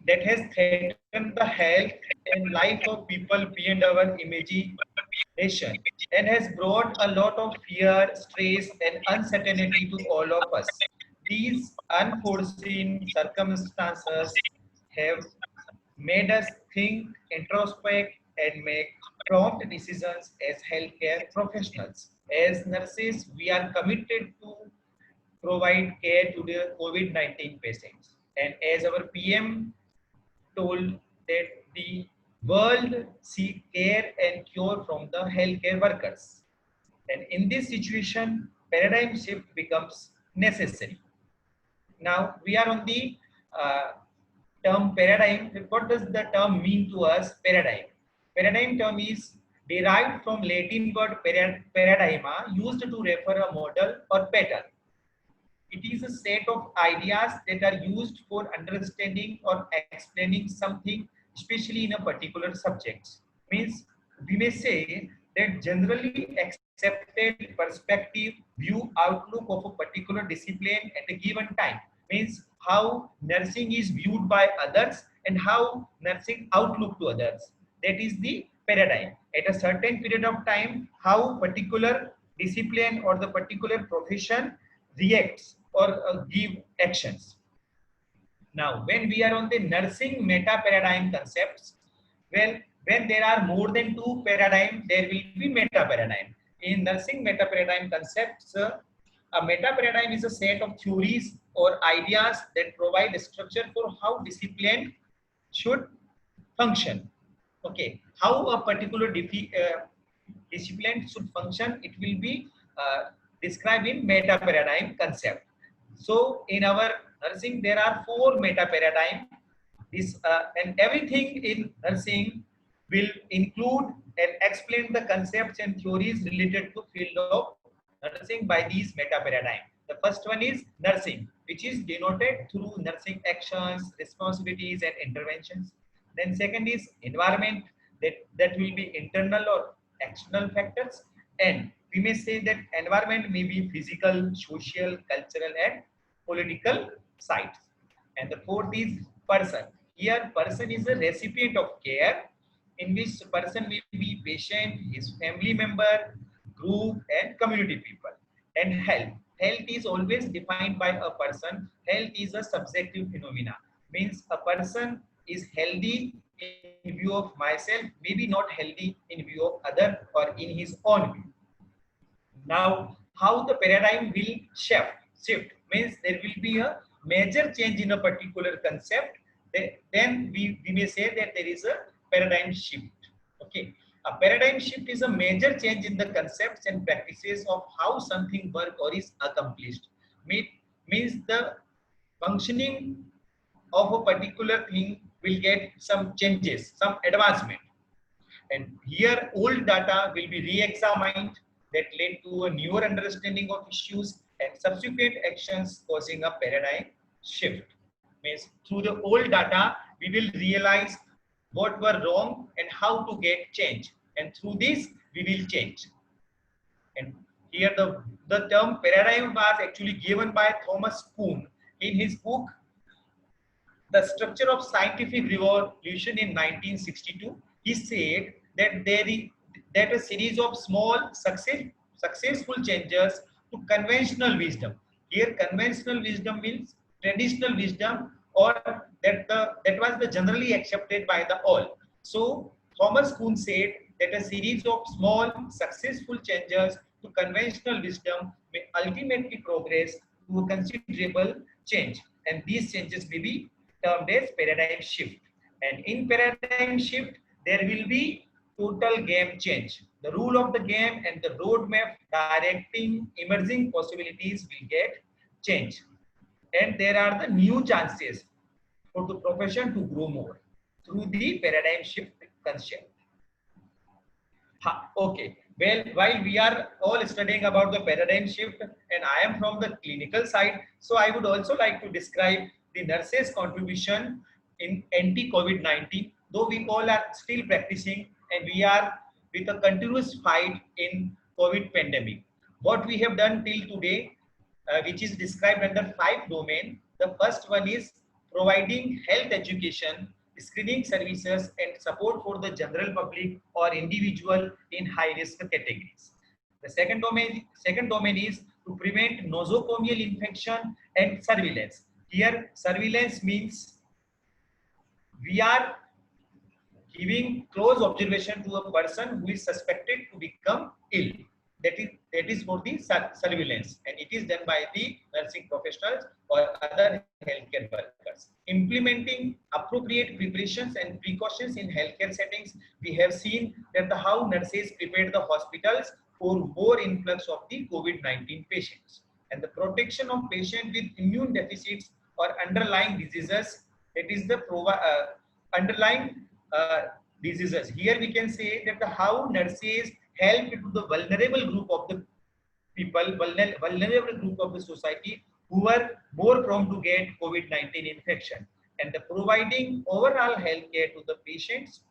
that has threatened the health and life of people beyond our imagination and has brought a lot of fear, stress, and uncertainty to all of us. These unforeseen circumstances have made us think, introspect, and make prompt decisions as healthcare professionals. As nurses, we are committed to provide care to the COVID-19 patients. And as our PM told that the world seek care and cure from the healthcare workers. And in this situation, paradigm shift becomes necessary. Now we are on the term paradigm. What does the term mean to us? Paradigm. Paradigm term is derived from Latin word paradigma, used to refer a model or pattern. It is a set of ideas that are used for understanding or explaining something, especially in a particular subject. Means we may say that generally accepted perspective, view, outlook of a particular discipline at a given time. Means how nursing is viewed by others and how nursing outlook to others. That is the paradigm. At a certain period of time, how particular discipline or the particular profession reacts or give actions. Now, when we are on the nursing meta paradigm concepts, well, when there are more than two paradigm, there will be meta paradigm. In nursing meta paradigm concepts, a meta paradigm is a set of theories or ideas that provide a structure for how discipline should function. Okay, how a particular discipline should function, it will be described in meta paradigm concept. So in our nursing, there are 4 meta paradigm. This and everything in nursing will include and explain the concepts and theories related to field of nursing by these meta paradigm. The first one is nursing, which is denoted through nursing actions, responsibilities, and interventions. Then second is environment, that will be internal or external factors, and we may say that environment may be physical, social, cultural, and political sides. And the fourth is person. Here person is a recipient of care, in which person may be patient, his family member, group, and community people. And health is always defined by a person. Health is a subjective phenomena, means a person is healthy in view of myself, maybe not healthy in view of other or in his own view. Now, how the paradigm will shift means there will be a major change in a particular concept. Then we may say that there is a paradigm shift. Okay, a paradigm shift is a major change in the concepts and practices of how something work or is accomplished. Means the functioning of a particular thing will get some changes, some advancement. And here old data will be re-examined that led to a newer understanding of issues and subsequent actions causing a paradigm shift. Means through the old data, we will realize what were wrong and how to get change. And through this, we will change. And here the term paradigm was actually given by Thomas Kuhn in his book, The Structure of Scientific Revolution in 1962. He said that a series of small successful changes to conventional wisdom. Here conventional wisdom means traditional wisdom, or that was the generally accepted by the all. So Thomas Kuhn said that a series of small successful changes to conventional wisdom may ultimately progress to a considerable change, and these changes may be termed as paradigm shift. And in paradigm shift, there will be total game change. The rule of the game and the roadmap directing emerging possibilities will get changed. And there are the new chances for the profession to grow more through the paradigm shift concept. Okay. Well, while we are all studying about the paradigm shift, and I am from the clinical side, so I would also like to describe the nurses' contribution in anti-COVID-19. Though we all are still practicing, and we are with a continuous fight in COVID pandemic. What we have done till today, which is described under 5 domains. The first one is providing health education, screening services, and support for the general public or individual in high risk categories. The second domain is to prevent nosocomial infection and surveillance. Here surveillance means we are giving close observation to a person who is suspected to become ill. That is for the surveillance, and it is done by the nursing professionals or other healthcare workers. Implementing appropriate preparations and precautions in healthcare settings, we have seen that how nurses prepared the hospitals for more influx of the COVID-19 patients, and the protection of patients with immune deficits or underlying diseases. That is the underlying diseases. Here we can say that how nurses help to the vulnerable group of the people, vulnerable group of the society who were more prone to get COVID-19 infection, and the providing overall health care to the patients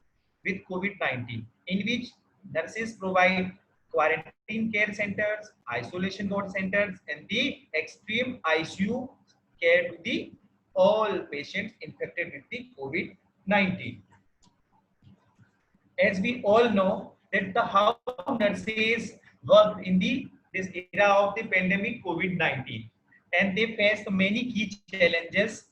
with COVID-19, in which nurses provide quarantine care centers, isolation ward centers, and the extreme ICU care to the all patients infected with the COVID-19. As we all know that how nurses worked in this era of the pandemic COVID-19, and they faced many key challenges,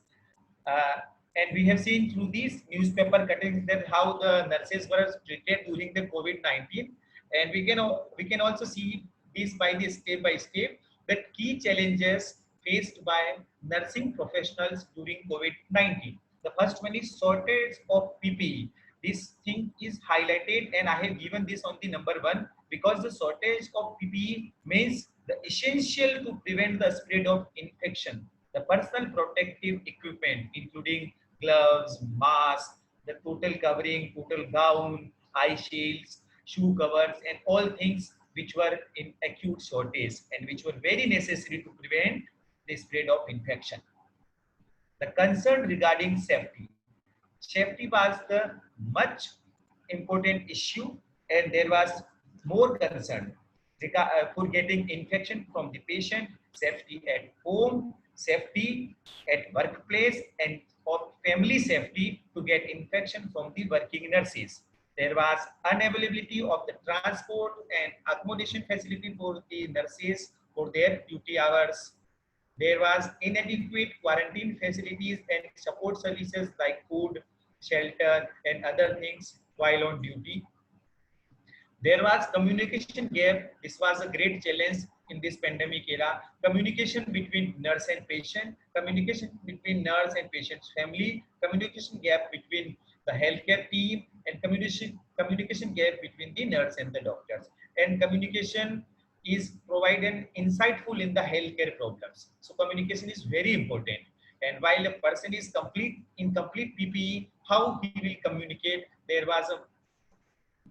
and we have seen through these newspaper cuttings that how the nurses were treated during the COVID-19, and we can also see this by the step by step that key challenges faced by nursing professionals during COVID-19. The first one is shortage of PPE. This thing is highlighted, and I have given this on the number 1 because the shortage of PPE means the essential to prevent the spread of infection. The personal protective equipment, including gloves, masks, the total covering, total gown, eye shields, shoe covers, and all things which were in acute shortage and which were very necessary to prevent the spread of infection. The concern regarding safety. Safety was the much important issue, and there was more concern for getting infection from the patient, safety at home, safety at workplace, and for family safety to get infection from the working nurses. There was unavailability of the transport and accommodation facility for the nurses for their duty hours. There was inadequate quarantine facilities and support services like food, shelter, and other things while on duty. There was communication gap. This was a great challenge in this pandemic era. Communication between nurse and patient, communication between nurse and patient's family, communication gap between the healthcare team, and communication gap between the nurse and the doctors. And communication is provided insightful in the healthcare problems. So communication is very important. And while a person is in complete PPE, how he will communicate, there was a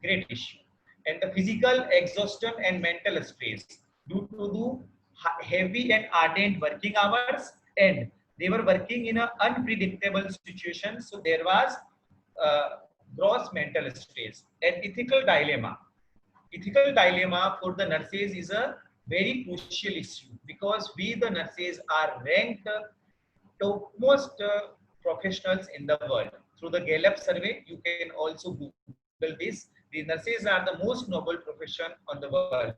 great issue. And the physical exhaustion and mental stress due to the heavy and ardent working hours, and they were working in an unpredictable situation. So there was gross mental stress, an ethical dilemma. Ethical dilemma for the nurses is a very crucial issue because we the nurses are ranked topmost professionals in the world. Through the Gallup survey, you can also Google this. The nurses are the most noble profession on the world.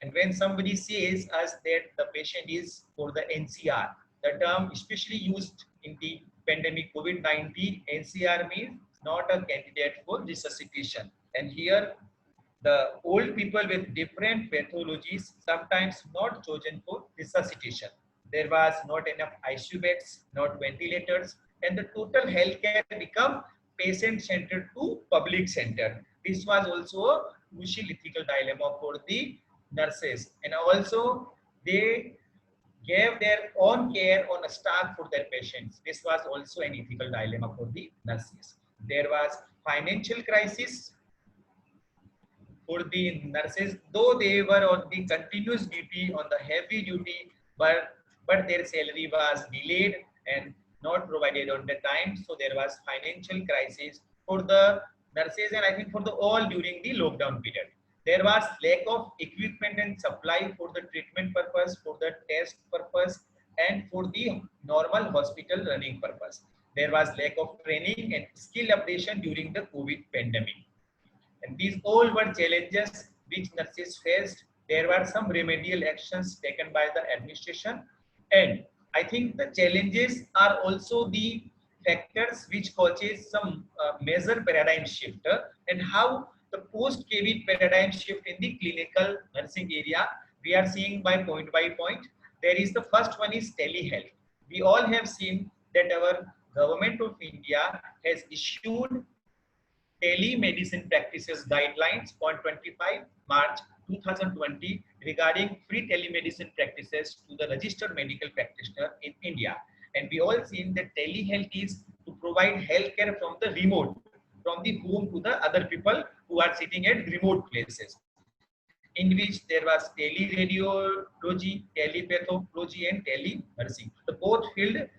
And when somebody says us that the patient is for the NCR, the term especially used in the pandemic COVID-19, NCR means not a candidate for resuscitation. And here the old people with different pathologies sometimes not chosen for resuscitation. There was not enough ICU beds, not ventilators, and the total healthcare become patient-centered to public-centered. This was also a crucial ethical dilemma for the nurses, and also they gave their own care on a staff for their patients. This was also an ethical dilemma for the nurses. There was financial crisis for the nurses, though they were on the continuous duty, on the heavy duty, but their salary was delayed and not provided on the time. So there was financial crisis for the nurses, and I think for the all during the lockdown period. There was lack of equipment and supply for the treatment purpose, for the test purpose, and for the normal hospital running purpose. There was lack of training and skill updation during the COVID pandemic. And these all were challenges which nurses faced. There were some remedial actions taken by the administration. And I think the challenges are also the factors which causes some major paradigm shift and how the post-COVID paradigm shift in the clinical nursing area, we are seeing by point. There is the first one is telehealth. We all have seen that our government of India has issued telemedicine practices guidelines on 25 March 2020 regarding free telemedicine practices to the registered medical practitioner in India. And we all seen that telehealth is to provide healthcare from the remote, from the home to the other people who are sitting at remote places, in which there was teleradiology, telepathology, and telenursing. The both field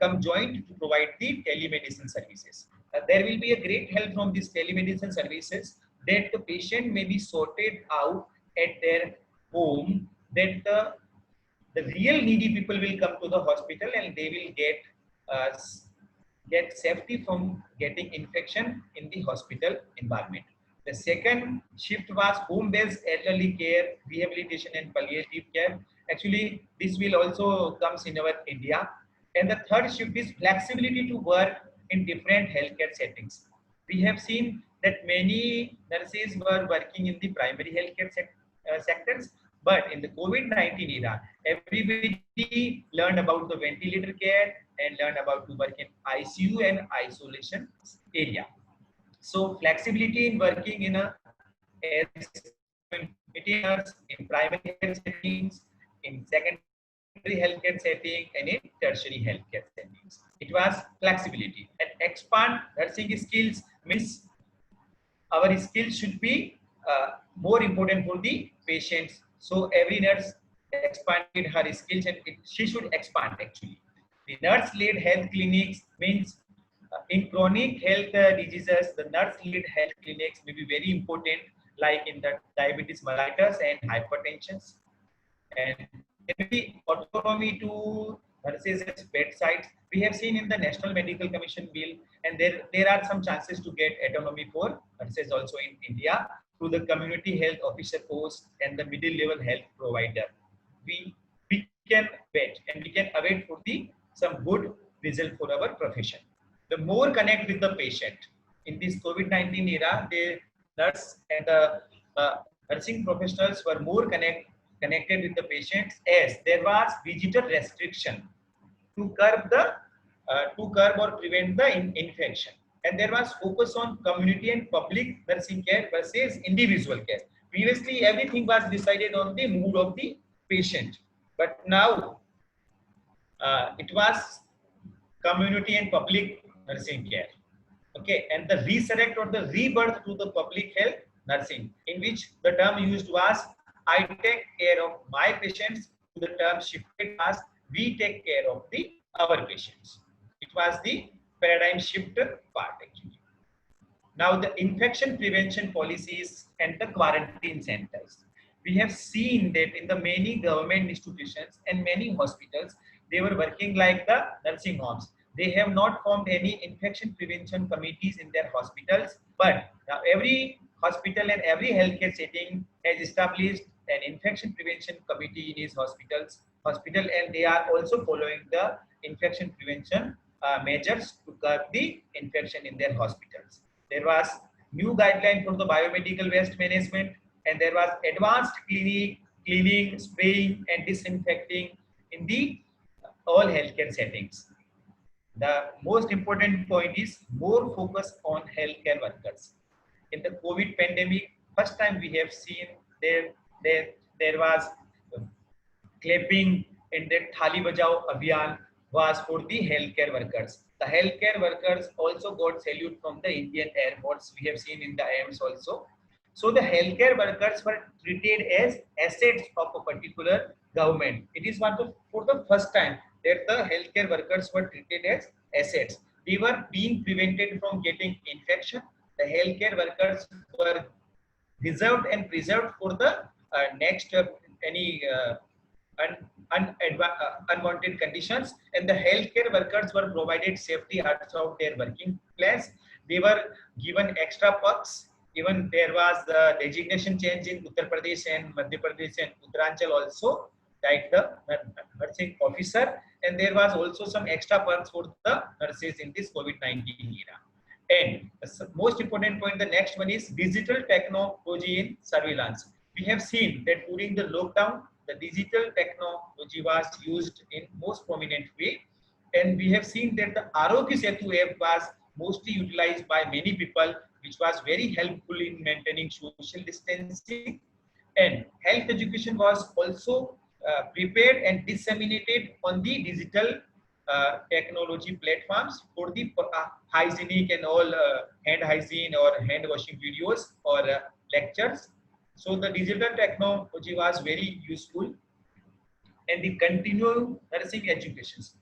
come joined to provide the telemedicine services. There will be a great help from these telemedicine services that the patient may be sorted out at their home, that the real needy people will come to the hospital and they will get safety from getting infection in the hospital environment. The second shift was home-based elderly care, rehabilitation and palliative care. Actually, this will also comes in our India. And the third shift is flexibility to work in different healthcare settings. We have seen that many nurses were working in the primary healthcare sectors, but in the COVID-19 era, everybody learned about the ventilator care and learned about to work in ICU and isolation area. So flexibility in working in a in primary health settings, in secondary healthcare setting, and in tertiary healthcare settings. It was flexibility. And expand nursing skills means our skills should be more important for the patients. So every nurse expanded her skills and she should expand actually. The nurse-led health clinics means in chronic health diseases, the nurse-led health clinics may be very important, like in the diabetes mellitus and hypertension. And there may be autonomy to nurses at bedsides. We have seen in the National Medical Commission bill, and there are some chances to get autonomy for nurses also in India through the community health officer post and the middle level health provider. We can wait and we can await for some good result for our profession. The more connect with the patient in this COVID-19 era, the nurse and the nursing professionals were more connected with the patients, as there was visitor restriction to curb or prevent the infection, and there was focus on community and public nursing care versus individual care. Previously, everything was decided on the mood of the patient, but now it was community and public nursing care. Okay, and the resurrect or the rebirth to the public health nursing, in which the term used was I take care of my patients, to the term shifted as we take care of our patients. It was the paradigm shift part actually. Now the infection prevention policies and the quarantine centers. We have seen that in the many government institutions and many hospitals, they were working like the nursing homes. They have not formed any infection prevention committees in their hospitals, but now every hospital and every healthcare setting has established an infection prevention committee in his hospital, and they are also following the infection prevention measures to curb the infection in their hospitals. There was new guideline for the biomedical waste management, and there was advanced cleaning, spraying, and disinfecting in the all healthcare settings. The most important point is more focus on healthcare workers. In the COVID pandemic, first time we have seen there was clapping in that Thali Bajao Abhiyan was for the healthcare workers. The healthcare workers also got salute from the Indian Air Force. We have seen in the IMS also. So the healthcare workers were treated as assets of a particular government. It is for the first time that the healthcare workers were treated as assets. They were being prevented from getting infection. The healthcare workers were reserved and preserved for the next any unwanted conditions, and the healthcare workers were provided safety outside their working place. They were given extra perks. Even there was the designation change in Uttar Pradesh and Madhya Pradesh and Uttaranchal also, like the nursing officer, and there was also some extra perks for the nurses in this COVID-19 era. And the most important point, the next one is digital technology in surveillance. We have seen that during the lockdown, the digital technology was used in most prominent way, and we have seen that the Arogya Setu app was mostly utilized by many people, which was very helpful in maintaining social distancing. And health education was also prepared and disseminated on the digital technology platforms for the hygienic and all hand hygiene or hand washing videos or lectures. So the digital technology was very useful, and the continuing nursing educations.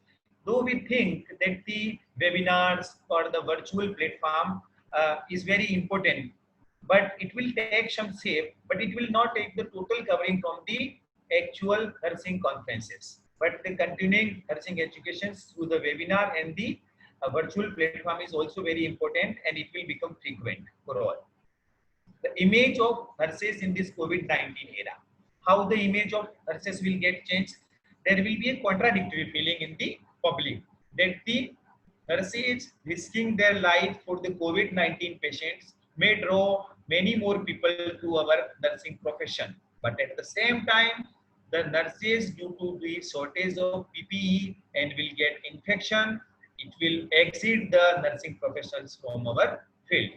Though we think that the webinars or the virtual platform is very important, but it will take some shape, but it will not take the total covering from the actual nursing conferences. But the continuing nursing educations through the webinar and the virtual platform is also very important, and it will become frequent for all. The image of nurses in this COVID-19 era. How the image of nurses will get changed? There will be a contradictory feeling in the public that the nurses risking their life for the COVID-19 patients may draw many more people to our nursing profession. But at the same time, the nurses, due to the shortage of PPE and will get infection, it will exceed the nursing professionals from our field.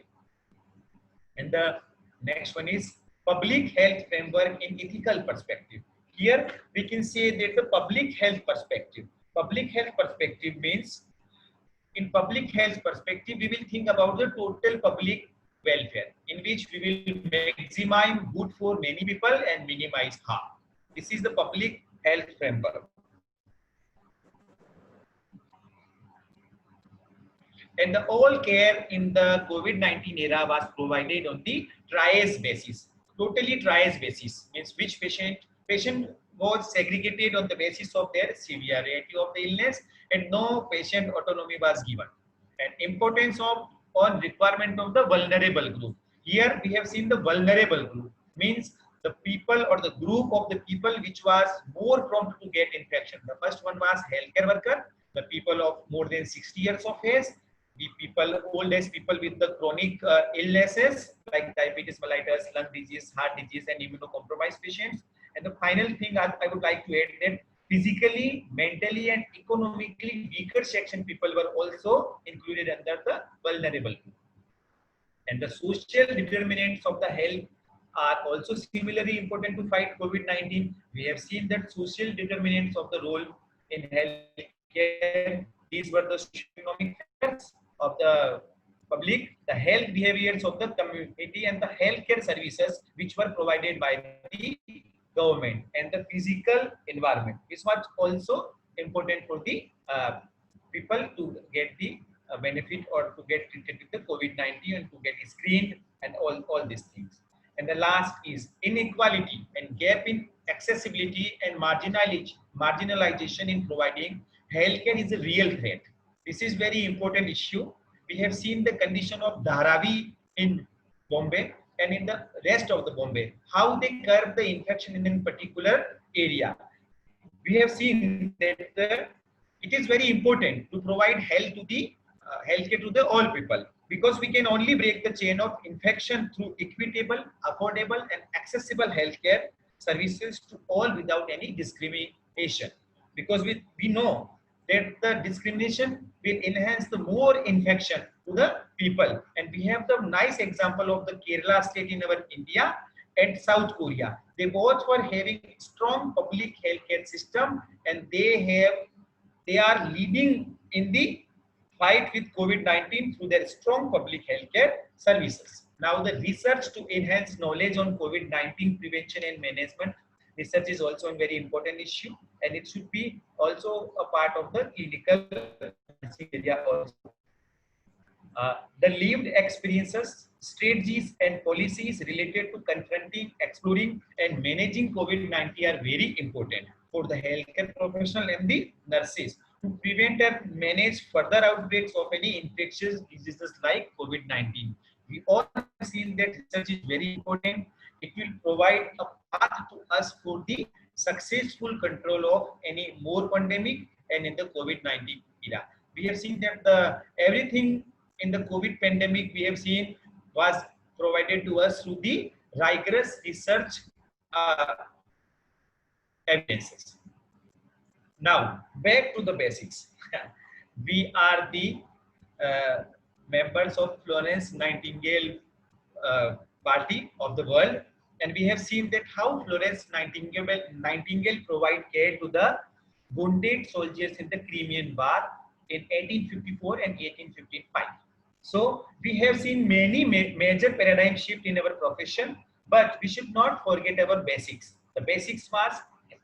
And the next one is public health framework in ethical perspective. Here we can say that the public health perspective means, in public health perspective, we will think about the total public welfare, in which we will maximize good for many people and minimize harm. This is the public health framework. And the all care in the COVID-19 era was provided on the triage basis. Totally triage basis means which patient was segregated on the basis of their severity of the illness, and no patient autonomy was given. And importance of on requirement of the vulnerable group. Here we have seen the vulnerable group means the people or the group of the people which was more prone to get infection. The first one was healthcare worker, the people of more than 60 years of age, the people, old age people with the chronic illnesses like diabetes mellitus, lung disease, heart disease, and immunocompromised patients. And the final thing I would like to add that physically, mentally, and economically weaker section people were also included under the vulnerable group. And the social determinants of the health are also similarly important to fight COVID-19. We have seen that social determinants of the role in healthcare, these were the socioeconomic factors of the public, the health behaviors of the community, and the healthcare services which were provided by the government, and the physical environment. This was also important for the people to get the benefit or to get treated with the COVID-19 and to get screened and all these things. And the last is inequality and gap in accessibility and marginalization in providing healthcare is a real threat. This is very important issue. We have seen the condition of Dharavi in Bombay and in the rest of the Bombay, how they curb the infection in a particular area. We have seen that it is very important to provide healthcare to the all people, because we can only break the chain of infection through equitable, affordable, and accessible healthcare services to all without any discrimination. Because we know that the discrimination will enhance the more infection to the people. And we have the nice example of the Kerala state in our India and South Korea. They both were having strong public healthcare system, and they are leading in the fight with COVID-19 through their strong public healthcare services. Now, the research to enhance knowledge on COVID-19 prevention and management research is also a very important issue, and it should be also a part of the clinical area also. The lived experiences, strategies, and policies related to confronting, exploring, and managing COVID-19 are very important for the healthcare professional and the nurses to prevent and manage further outbreaks of any infectious diseases like COVID-19. We all have seen that research is very important. It will provide a path to us for the successful control of any more pandemic and in the COVID-19 era. We have seen that everything in the COVID pandemic we have seen was provided to us through the rigorous research evidences. Now, back to the basics. We are the members of Florence Nightingale Party of the world, and we have seen that how Florence Nightingale provide care to the wounded soldiers in the Crimean War in 1854 and 1855. So we have seen many major paradigm shift in our profession, but we should not forget our basics. The basics was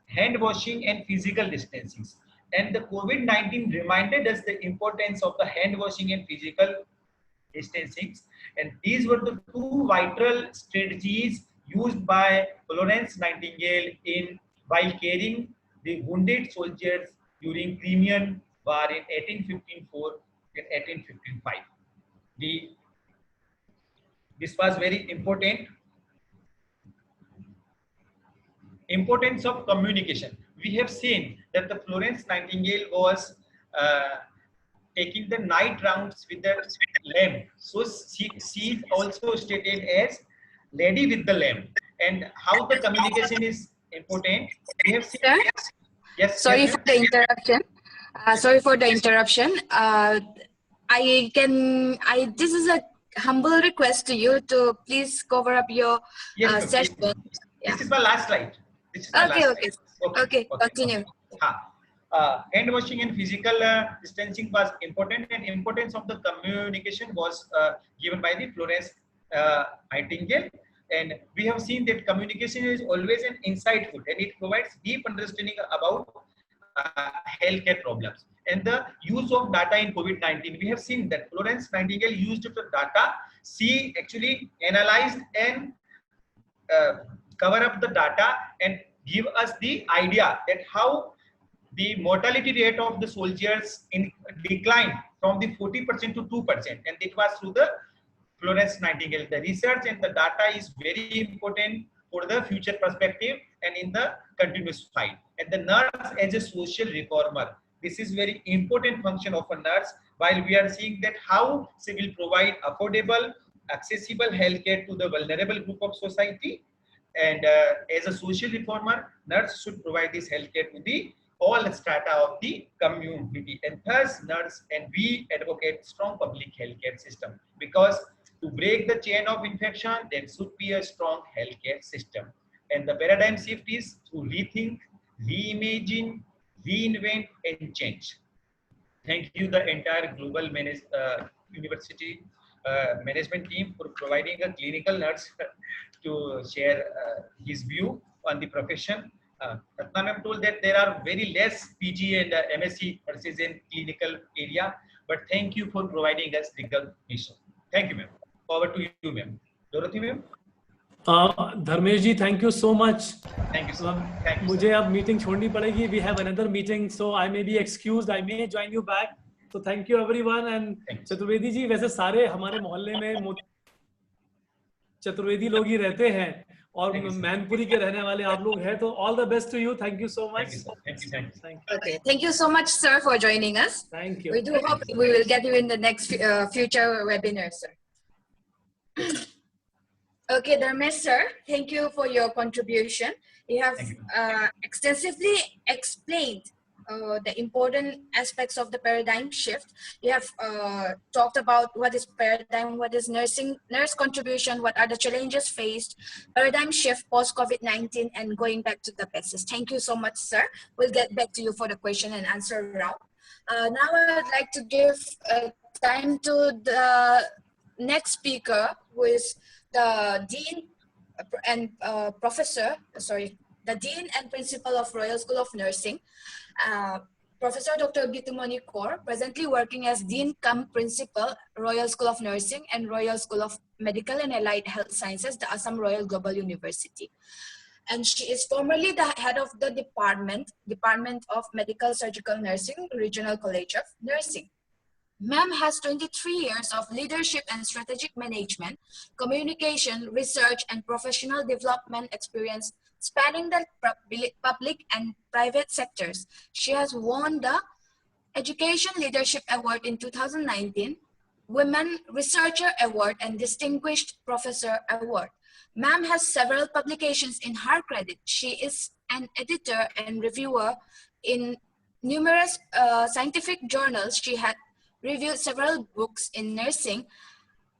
hand washing and physical distancing. And the COVID-19 reminded us the importance of the hand washing and physical distancing. And these were the two vital strategies used by Florence Nightingale while caring the wounded soldiers during Crimean War in 1854 and 1855. This was very important. Importance of communication. We have seen that the Florence Nightingale was taking the night rounds with the lamp. So she is also stated as lady with the lamp. And how the communication is important. We have seen. Sir? Yes. Sorry yes, for the interruption. Sorry for the interruption. This is a humble request to you to please cover up your yes, session. This is my last slide. Okay, continue. Hand washing and physical distancing was important, and importance of the communication was given by the Florence Nightingale. And we have seen that communication is always an insightful, and it provides deep understanding about healthcare problems. And the use of data in COVID-19, we have seen that Florence Nightingale used the data. She actually analyzed and cover up the data and give us the idea that how the mortality rate of the soldiers declined from the 40% to 2%, and it was through the Florence Nightingale. The research and the data is very important for the future perspective and in the continuous fight. And the nurse as a social reformer, this is very important function of a nurse. While we are seeing that how she will provide affordable, accessible healthcare to the vulnerable group of society, and as a social reformer, nurse should provide this healthcare to the all strata of the community. And thus, nurse and we advocate strong public healthcare system, because to break the chain of infection, there should be a strong healthcare system. And the paradigm shift is to rethink, reimagine, reinvent, and change. Thank you, the entire global university management team, for providing a clinical nurse to share his view on the profession. Ratna ma'am told that there are very less PG and MSc nurses in clinical area, but thank you for providing us recognition. Thank you, ma'am. Forward to you, ma'am. Dorothy, ma'am. Dharmesh ji, thank you so much. Thank you, sir. Thank you, मुझे sir. अब meeting छोड़नी पड़ेगी. We have another meeting, so I may be excused. I may join you back. So thank you everyone. And Thank you. Chaturvedi ji, वैसे सारे हमारे मोहल्ले में चतुर्वेदी लोग ही रहते हैं और Thank you, sir. मैनपुरी के रहने वाले आप लोग हैं, तो all the best to you. Thank you so much. Thank you, sir. Thank you. Thank you. Thank you. Okay, thank you so much, sir, for joining us. Thank you. We do hope we will get you in the next future webinar, sir. Okay, Dharmesh, sir, thank you for your contribution. You have Thank you. extensively explained the important aspects of the paradigm shift. You have talked about what is paradigm, what is nurse contribution, what are the challenges faced, paradigm shift post-COVID-19, and going back to the basis. Thank you so much, sir. We'll get back to you for the question and answer round. Now I would like to give time to the next speaker, who is the Dean and the Dean and Principal of Royal School of Nursing, Professor Dr. Gitumani Kaur, presently working as Dean cum Principal, Royal School of Nursing and Royal School of Medical and Allied Health Sciences, the Assam Royal Global University. And she is formerly the head of the Department of Medical Surgical Nursing, Regional College of Nursing. Ma'am has 23 years of leadership and strategic management, communication, research, and professional development experience spanning the public and private sectors. She has won the Education Leadership Award in 2019, Women Researcher Award, and Distinguished Professor Award. Ma'am has several publications in her credit. She is an editor and reviewer in numerous scientific journals. She had reviewed several books in nursing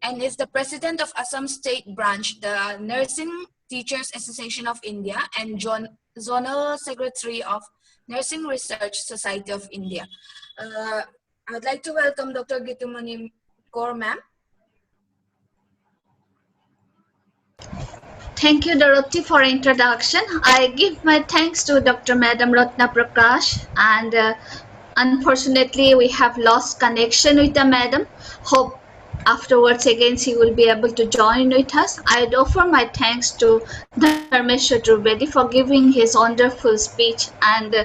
and is the president of Assam State Branch, the Nursing Teachers Association of India, and zonal secretary of Nursing Research Society of India. I would like to welcome Dr. Gitumani Kaur, ma'am. Thank you, Dorothy, for introduction. I give my thanks to Dr. Madam Ratna Prakash, and unfortunately we have lost connection with the madam. Hope afterwards again she will be able to join with us. I'd offer my thanks to Dharmesh Chaturvedi for giving his wonderful speech, and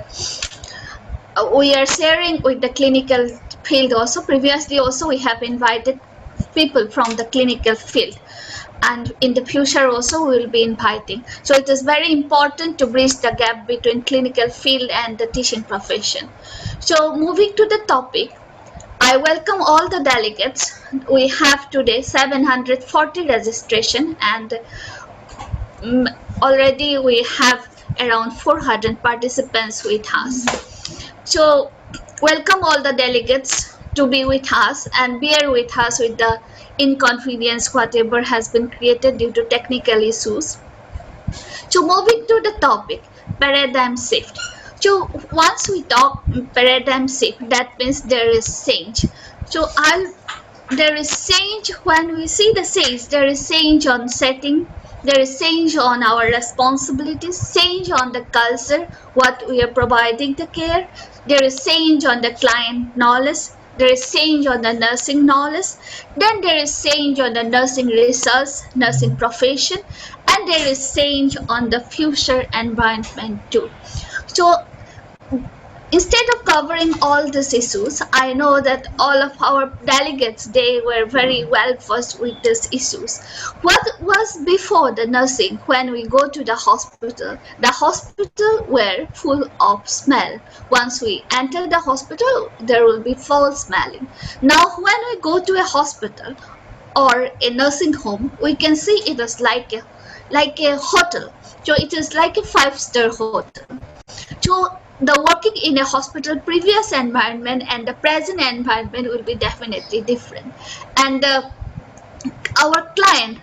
we are sharing with the clinical field also. Previously also we have invited people from the clinical field, and in the future also we will be inviting. So it is very important to bridge the gap between clinical field and the teaching profession. So moving to the topic, I welcome all the delegates. We have today 740 registration, and already we have around 400 participants with us. So welcome all the delegates to be with us and bear with us with the inconvenience whatever has been created due to technical issues. So moving to the topic, paradigm shift. So once we talk paradigm shift, that means there is change. So there is change when we see the change. There is change on setting. There is change on our responsibilities, change on the culture, what we are providing the care. There is change on the client knowledge. There is change on the nursing knowledge. Then there is change on the nursing research, nursing profession, and there is change on the future environment too. So instead of covering all these issues, I know that all of our delegates, they were very well versed with these issues. What was before the nursing when we go to the hospital? The hospital were full of smell. Once we enter the hospital, there will be foul smelling. Now when we go to a hospital or a nursing home, we can see it is like a hotel. So it is like a 5-star hotel. So the working in a hospital previous environment and the present environment will be definitely different. And our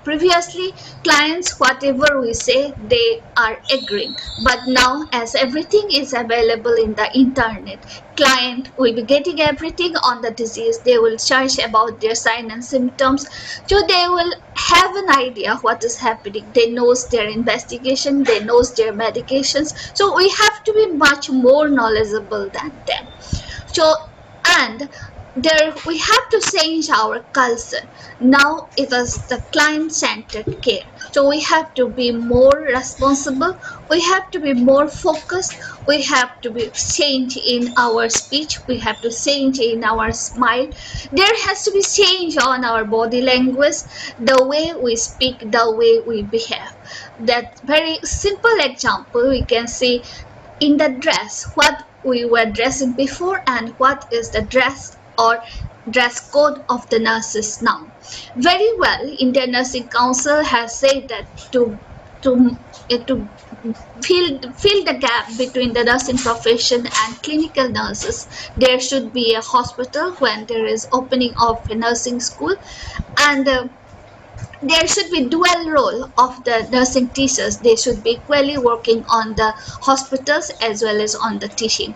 previously clients, whatever we say, they are agreeing. But now as everything is available in the internet, client will be getting everything on the disease. They will search about their signs and symptoms. So they will have an idea what is happening. They knows their investigation, they knows their medications. So we have to be much more knowledgeable than them. So, and there we have to change our culture. Now it is the client-centered care. So we have to be more responsible. We have to be more focused. We have to be change in our speech. We have to change in our smile. There has to be change on our body language, the way we speak, the way we behave. That very simple example we can see in the dress, what we were dressing before and what is the dress or dress code of the nurses now. Very well, Indian Nursing Council has said that to fill the gap between the nursing profession and clinical nurses, there should be a hospital when there is opening of a nursing school, and there should be dual role of the nursing teachers. They should be equally working on the hospitals as well as on the teaching.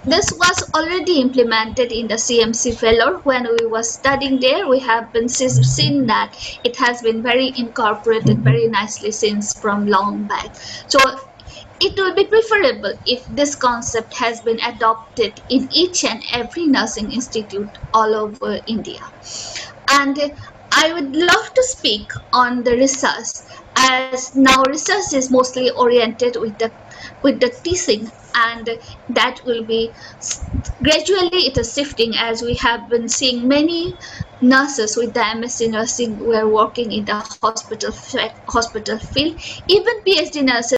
This was already implemented in the CMC fellow. When we were studying there, we have been seen that it has been very incorporated very nicely since from long back. So it would be preferable if this concept has been adopted in each and every nursing institute all over India. And I would love to speak on the research, as now research is mostly oriented with the teaching, and that will be gradually it is shifting, as we have been seeing many nurses with the MSc nursing were working in the hospital field. Even PhD nurses